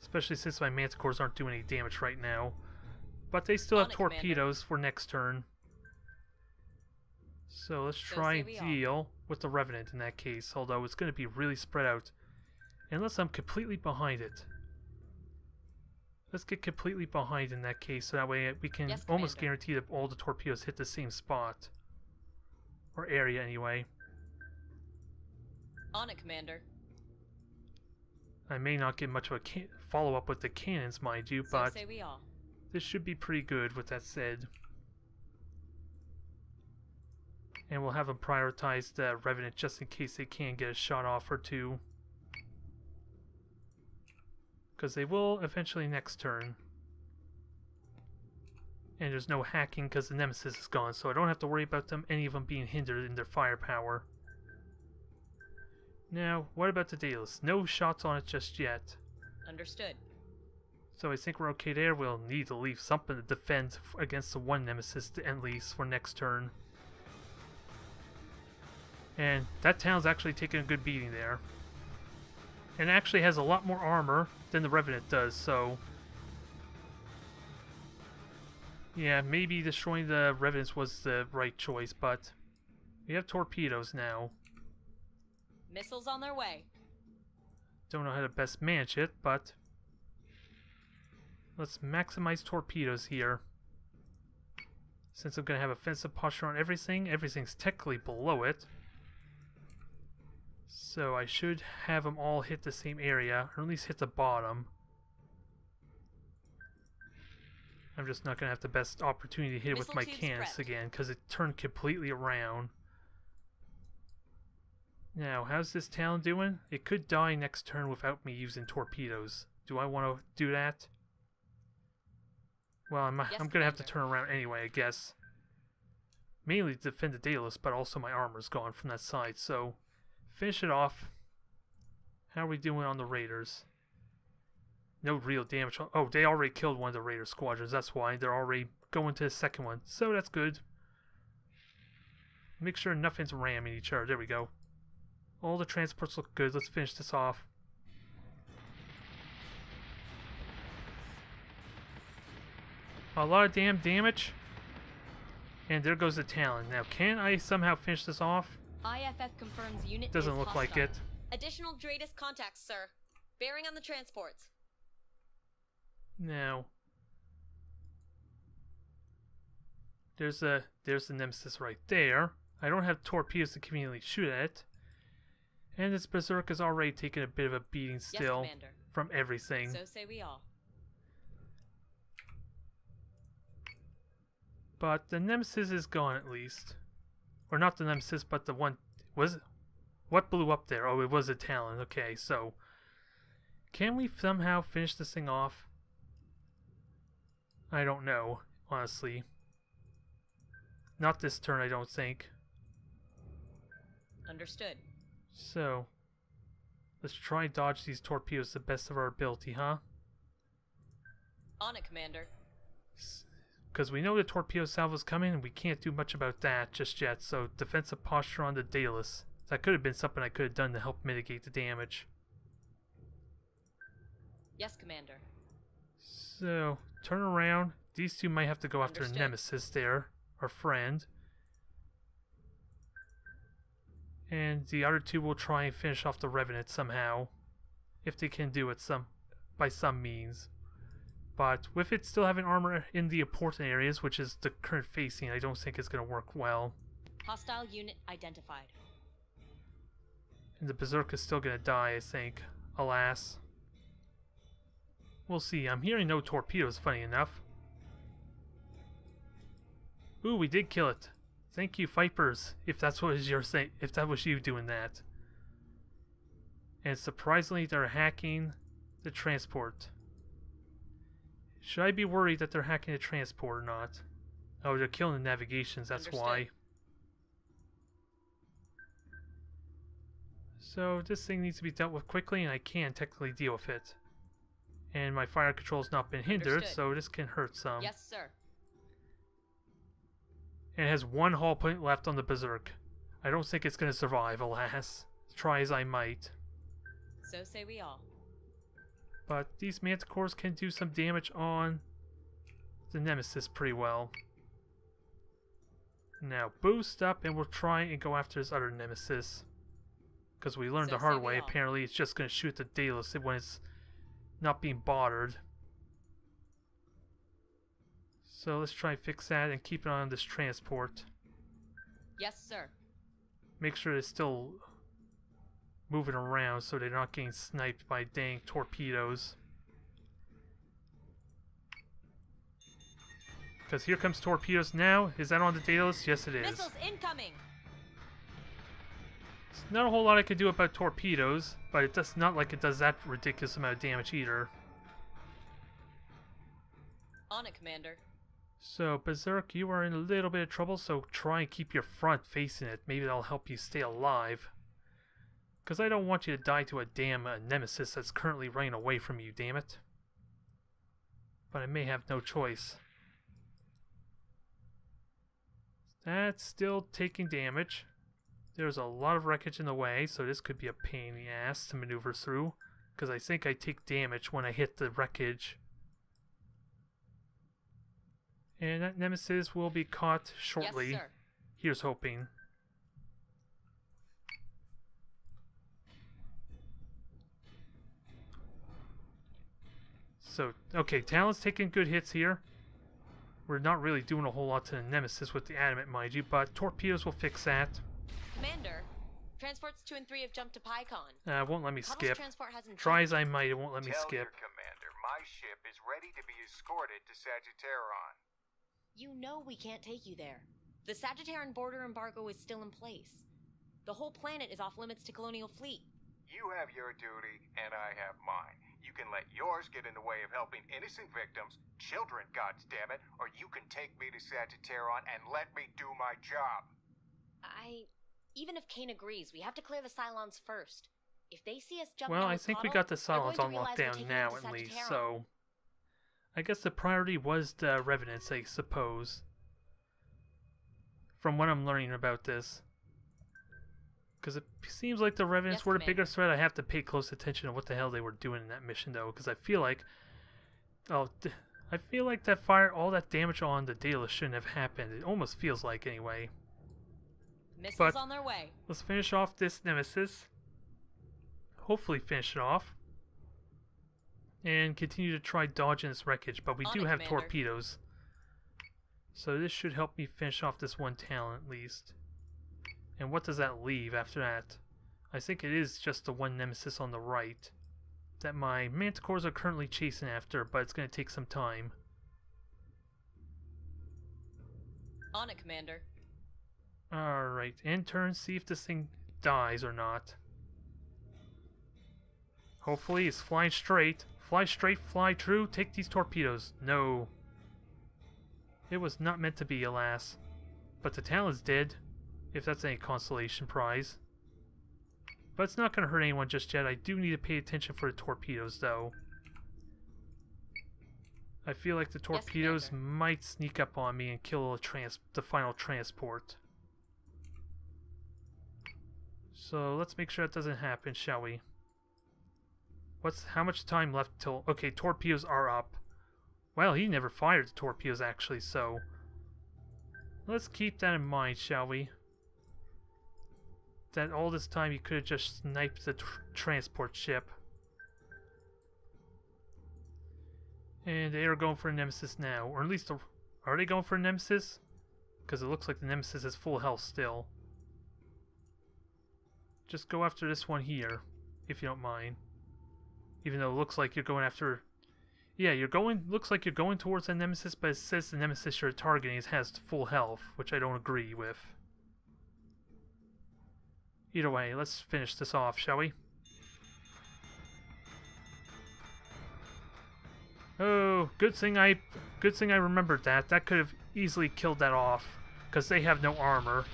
Especially since my Manticores aren't doing any damage right now. But they still have On it, Commander. torpedoes for next turn. So let's So try say and we all. deal with the Revenant in that case. Although it's going to be really spread out. Unless I'm completely behind it. Let's get completely behind in that case. So that way we can Yes, almost Commander. guarantee that all the torpedoes hit the same spot. Or area, anyway. On it, Commander. I may not get much of a follow-up with the cannons, mind you, So but say we all. this should be pretty good with that said. And we'll have them prioritize the Revenant just in case they can get a shot off or two. Because they will eventually next turn. And there's no hacking because the Nemesis is gone, so I don't have to worry about any of them being hindered in their firepower. Now, what about the Daidalos? No shots on it just yet. Understood. So I think we're okay there. We'll need to leave something to defend against the one Nemesis at least for next turn. And that town's actually taking a good beating there. And actually has a lot more armor than the Revenant does, so... yeah, maybe destroying the Revenants was the right choice, but... we have torpedoes now. Missiles on their way. Don't know how to best manage it, but... let's maximize torpedoes here. Since I'm going to have offensive posture on everything, everything's technically below it. So I should have them all hit the same area, or at least hit the bottom. I'm just not going to have the best opportunity to hit it with my cannons again, because it turned completely around. Now, how's this town doing? It could die next turn without me using torpedoes. Do I want to do that? Well, I'm going to have to turn around anyway, I guess. Mainly to defend the Daidalos, but also my armor's gone from that side, so... finish it off. How are we doing on the Raiders? No real damage. Oh, they already killed one of the Raider squadrons. That's why. They're already going to the second one. So that's good. Make sure nothing's ramming each other. There we go. All the transports look good. Let's finish this off. A lot of damn damage. And there goes the Talon. Now, can I somehow finish this off? IFF confirms unit Doesn't is look like hostile. it. Additional Daidalos contacts, sir. Bearing on the transports. Now, there's the Nemesis right there. I don't have torpedoes to conveniently shoot at it. And this Berserk is already taking a bit of a beating still from everything. So say we all. But the Nemesis is gone at least. Or not the Nemesis, but the one... was it? What blew up there? Oh, it was a Talon. Okay, so... can we somehow finish this thing off? I don't know, honestly. Not this turn, I don't think. Understood. So... let's try and dodge these torpedoes to the best of our ability, huh? On it, Commander. Because we know the torpedo salvo's coming, and we can't do much about that just yet, so defensive posture on the Daidalos. That could have been something I could have done to help mitigate the damage. Yes, Commander. So, turn around. These two might have to go after Nemesis there, our friend. And the other two will try and finish off the Revenant somehow. If they can do it by some means. But with it still having armor in the important areas, which is the current facing, I don't think it's going to work well. Hostile unit identified. And the Berserk is still going to die, I think. Alas. We'll see. I'm hearing no torpedoes, funny enough. Ooh, we did kill it. Thank you, Vipers, if that's what you're saying, if that was you doing that. And surprisingly, they're hacking the transport. Should I be worried that they're hacking the transport or not? Oh, they're killing the navigations, that's why. So this thing needs to be dealt with quickly, and I can technically deal with it. And my fire control's not been hindered, so this can hurt some. Yes, sir. And it has one hull point left on the Berserk. I don't think it's going to survive, alas. Try as I might. So say we all. But these Manticores can do some damage on the Nemesis pretty well. Now boost up and we'll try and go after this other Nemesis. Because we learned the hard way, apparently it's just going to shoot the Daidalos when it's not being bothered. So let's try and fix that and keep it on this transport. Yes, sir. make sure they're still moving around so they're not getting sniped by dang torpedoes. Because here comes torpedoes now. Is that on the Daidalos? Yes, it is. Missiles incoming. There's not a whole lot I could do about torpedoes, but it does not like it does that ridiculous amount of damage either. On it, Commander. So, Berserk, you are in a little bit of trouble, so try and keep your front facing it. Maybe that'll help you stay alive. Because I don't want you to die to a damn nemesis that's currently running away from you, damn it. But I may have no choice. That's still taking damage. There's a lot of wreckage in the way, so this could be a pain in the ass to maneuver through. Because I think I take damage when I hit the wreckage. And that nemesis will be caught shortly. Yes, sir. Here's hoping. So, okay, Talon's taking good hits here. We're not really doing a whole lot to the nemesis with the adamant, mind you, but torpedoes will fix that. Commander, transports 2 and 3 have jumped to PyCon. Won't let me Cuddle's skip. transport hasn't Try jumped. as I might, it won't let me Tell skip. your commander, my ship is ready to be escorted to Sagittarion. You know we can't take you there. The Sagittarian border embargo is still in place. The whole planet is off limits to Colonial Fleet. You have your duty, and I have mine. You can let yours get in the way of helping innocent victims, children, goddammit, or you can take me to Sagittarion and let me do my job. Even if Kane agrees, we have to clear the Cylons first. If they see us jump Well, out I with think we Coddle, got the they're going Cylons to on realize we're lockdown taking now them to at least, Sagittarion. so... I guess the priority was the Revenants, I suppose. From what I'm learning about this. Because it seems like the Revenants Yes, were the Commander. bigger threat. I have to pay close attention to what the hell they were doing in that mission, though. Because I feel like... I feel like that all that damage on the Daidalos shouldn't have happened. It almost feels like, anyway. Missiles But- on their way. Let's finish off this nemesis. Hopefully finish it off. And continue to try dodging this wreckage. But we On do it, have Commander. torpedoes. So this should help me finish off this one Talon at least. And what does that leave after that? I think it is just the one nemesis on the right that my manticores are currently chasing after, but it's going to take some time. On it, Commander. Alright, end turn, see if this thing dies or not. Hopefully it's flying straight. Fly straight, fly true, take these torpedoes. No. It was not meant to be, alas. But the Talon's dead, if that's any consolation prize. But it's not going to hurt anyone just yet. I do need to pay attention for the torpedoes, though. I feel like the torpedoes might sneak up on me and kill the final transport. So let's make sure that doesn't happen, shall we? How much time left till... Okay, torpedoes are up. Well, he never fired the torpedoes, actually, so... Let's keep that in mind, shall we? That all this time he could have just sniped the transport ship. And they are going for a nemesis now. Or at least, are they going for a nemesis? Because it looks like the nemesis is full health still. Just go after this one here, if you don't mind. Even though it looks like you're going after... Yeah, looks like you're going towards the nemesis, but it says the nemesis you're targeting has full health, which I don't agree with. Either way, let's finish this off, shall we? Oh, good thing I remembered that. That could have easily killed that off, because they have no armor.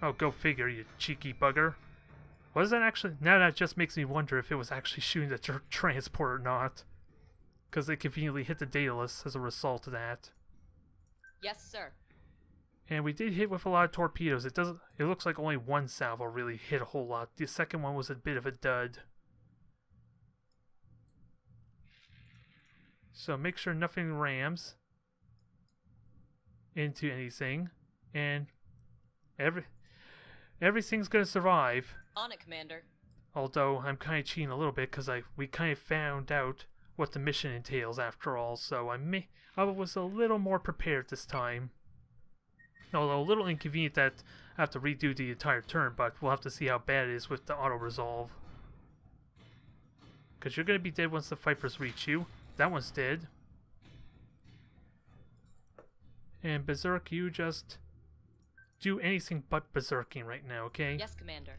Oh, go figure, you cheeky bugger. Was that actually... Now that just makes me wonder if it was actually shooting the transport or not. Because they conveniently hit the Daidalos as a result of that. Yes, sir. And we did hit with a lot of torpedoes. It looks like only one salvo really hit a whole lot. The second one was a bit of a dud. So make sure nothing rams into anything. And everything's going to survive. On it, Commander. Although I'm kind of cheating a little bit because we kind of found out what the mission entails after all. So I was a little more prepared this time. Although a little inconvenient that I have to redo the entire turn, but we'll have to see how bad it is with the auto-resolve. Because you're going to be dead once the Vipers reach you. That one's dead. And Berserk, you just do anything but berserking right now, okay? Yes, Commander.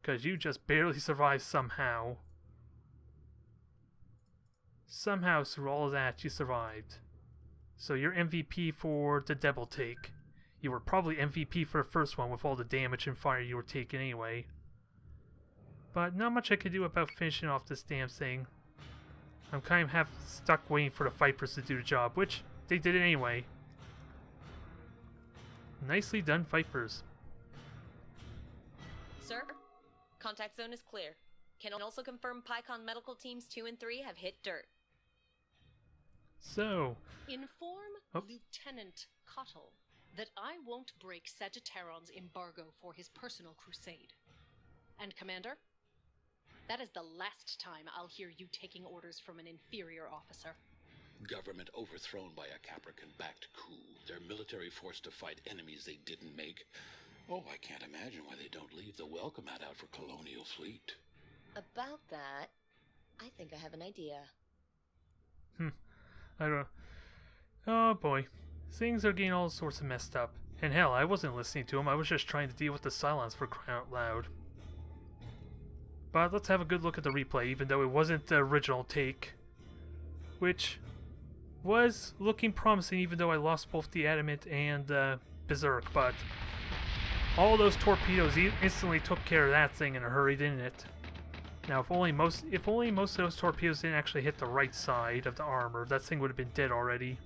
Because you just barely survived somehow. Somehow, through all of that, you survived. So you're MVP for the double take. You were probably MVP for the first one with all the damage and fire you were taking anyway. But not much I could do about finishing off this damn thing. I'm kind of stuck waiting for the Vipers to do the job, which they did it anyway. Nicely done, Vipers. Sir, contact zone is clear. Can also confirm PyCon medical teams 2 and 3 have hit dirt. So... Inform Lieutenant Cottle that I won't break Sagittaron's embargo for his personal crusade. And Commander, that is the last time I'll hear you taking orders from an inferior officer. Government overthrown by a Caprican-backed coup. Their military forced to fight enemies they didn't make. Oh, I can't imagine why they don't leave the welcome mat out for colonial fleet. About that, I think I have an idea. I don't know. Oh boy. Things are getting all sorts of messed up. And hell, I wasn't listening to him. I was just trying to deal with the Cylons for crying out loud. But let's have a good look at the replay, even though it wasn't the original take. Which was looking promising, even though I lost both the Adamant and Berserk. But all those torpedoes instantly took care of that thing in a hurry, didn't it? Now, if only most of those torpedoes didn't actually hit the right side of the armor, that thing would have been dead already.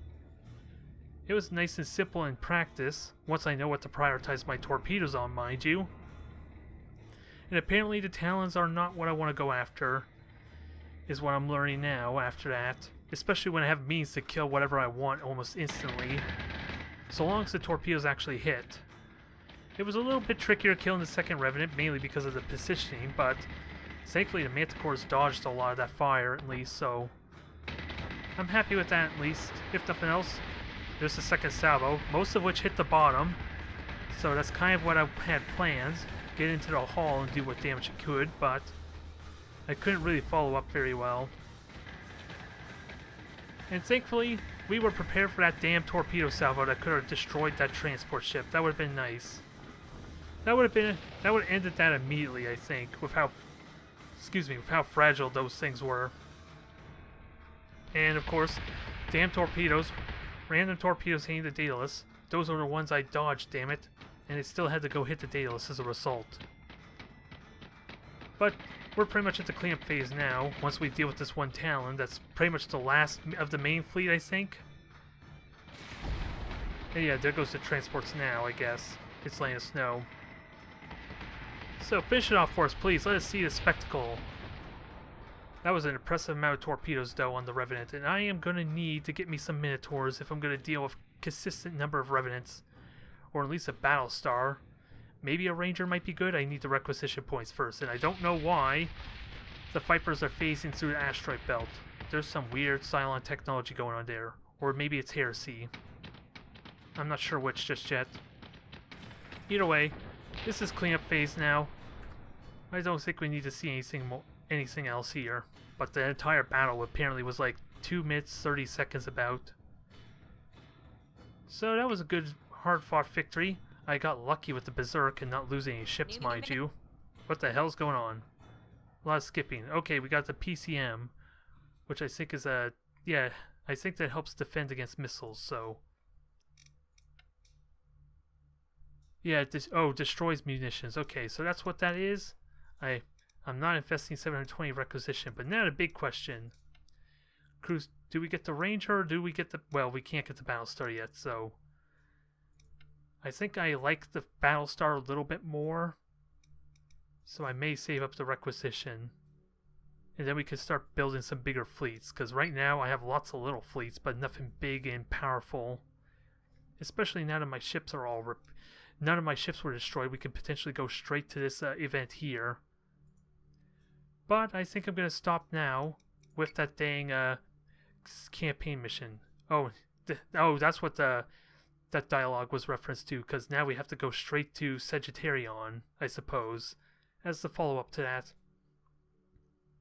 It was nice and simple in practice, once I know what to prioritize my torpedoes on, mind you. And apparently the Talons are not what I want to go after, is what I'm learning now after that. Especially when I have means to kill whatever I want almost instantly, so long as the torpedoes actually hit. It was a little bit trickier killing the second Revenant, mainly because of the positioning, but thankfully the Manticores dodged a lot of that fire at least, so I'm happy with that at least. If nothing else, there's the second salvo, most of which hit the bottom, so that's kind of what I had planned. Get into the hull and do what damage it could, but I couldn't really follow up very well. And thankfully, we were prepared for that damn torpedo salvo that could have destroyed that transport ship. That would have been nice. That would have ended that immediately, I think, with how fragile those things were. And of course, damn torpedoes, random torpedoes hitting the Daidalos. Those are the ones I dodged, damn it. And it still had to go hit the Daidalos as a result. But we're pretty much at the cleanup phase now, once we deal with this one Talon. That's pretty much the last of the main fleet, I think. And yeah, there goes the transports now, I guess. It's laying snow. So, finish it off for us, please. Let us see the spectacle. That was an impressive amount of torpedoes, though, on the Revenant. And I am going to need to get me some Minotaurs if I'm going to deal with a consistent number of Revenants. Or at least a Battlestar. Maybe a Ranger might be good. I need the requisition points first. And I don't know why the Vipers are phasing through the asteroid belt. There's some weird Cylon technology going on there. Or maybe it's heresy. I'm not sure which just yet. Either way, this is cleanup phase now. I don't think we need to see anything else here. But the entire battle apparently was like 2 minutes, 30 seconds about. So that was a good, hard-fought victory. I got lucky with the Berserk and not losing any ships, mind you. What the hell's going on? A lot of skipping. Okay, we got the PCM, which I think is a... yeah, I think that helps defend against missiles, so... yeah, destroys munitions. Okay, so that's what that is. I'm not investing 720 requisition, but now the big question. Cruise, do we get the Ranger or do we get the... well, we can't get the Battlestar yet, so... I think I like the Battlestar a little bit more. So I may save up the requisition. And then we can start building some bigger fleets. Because right now I have lots of little fleets, but nothing big and powerful. Especially now that my ships are all... none of my ships were destroyed. We could potentially go straight to this event here. But I think I'm going to stop now with that dang campaign mission. Oh, that's what the that dialogue was referenced to, because now we have to go straight to Sagittarion, I suppose, as the follow-up to that.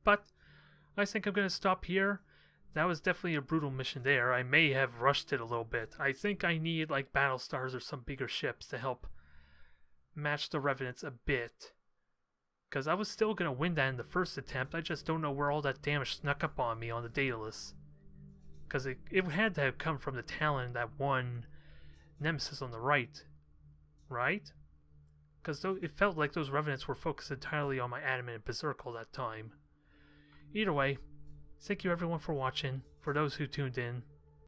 But I think I'm going to stop here. That was definitely a brutal mission there. I may have rushed it a little bit. I think I need like Battlestars or some bigger ships to help match the Revenants a bit. Because I was still going to win that in the first attempt. I just don't know where all that damage snuck up on me on the Daidalos. Because it had to have come from the Talon, that one Nemesis on the right. Right? Because it felt like those Revenants were focused entirely on my Adamant and Berserk all that time. Either way, thank you everyone for watching. For those who tuned in,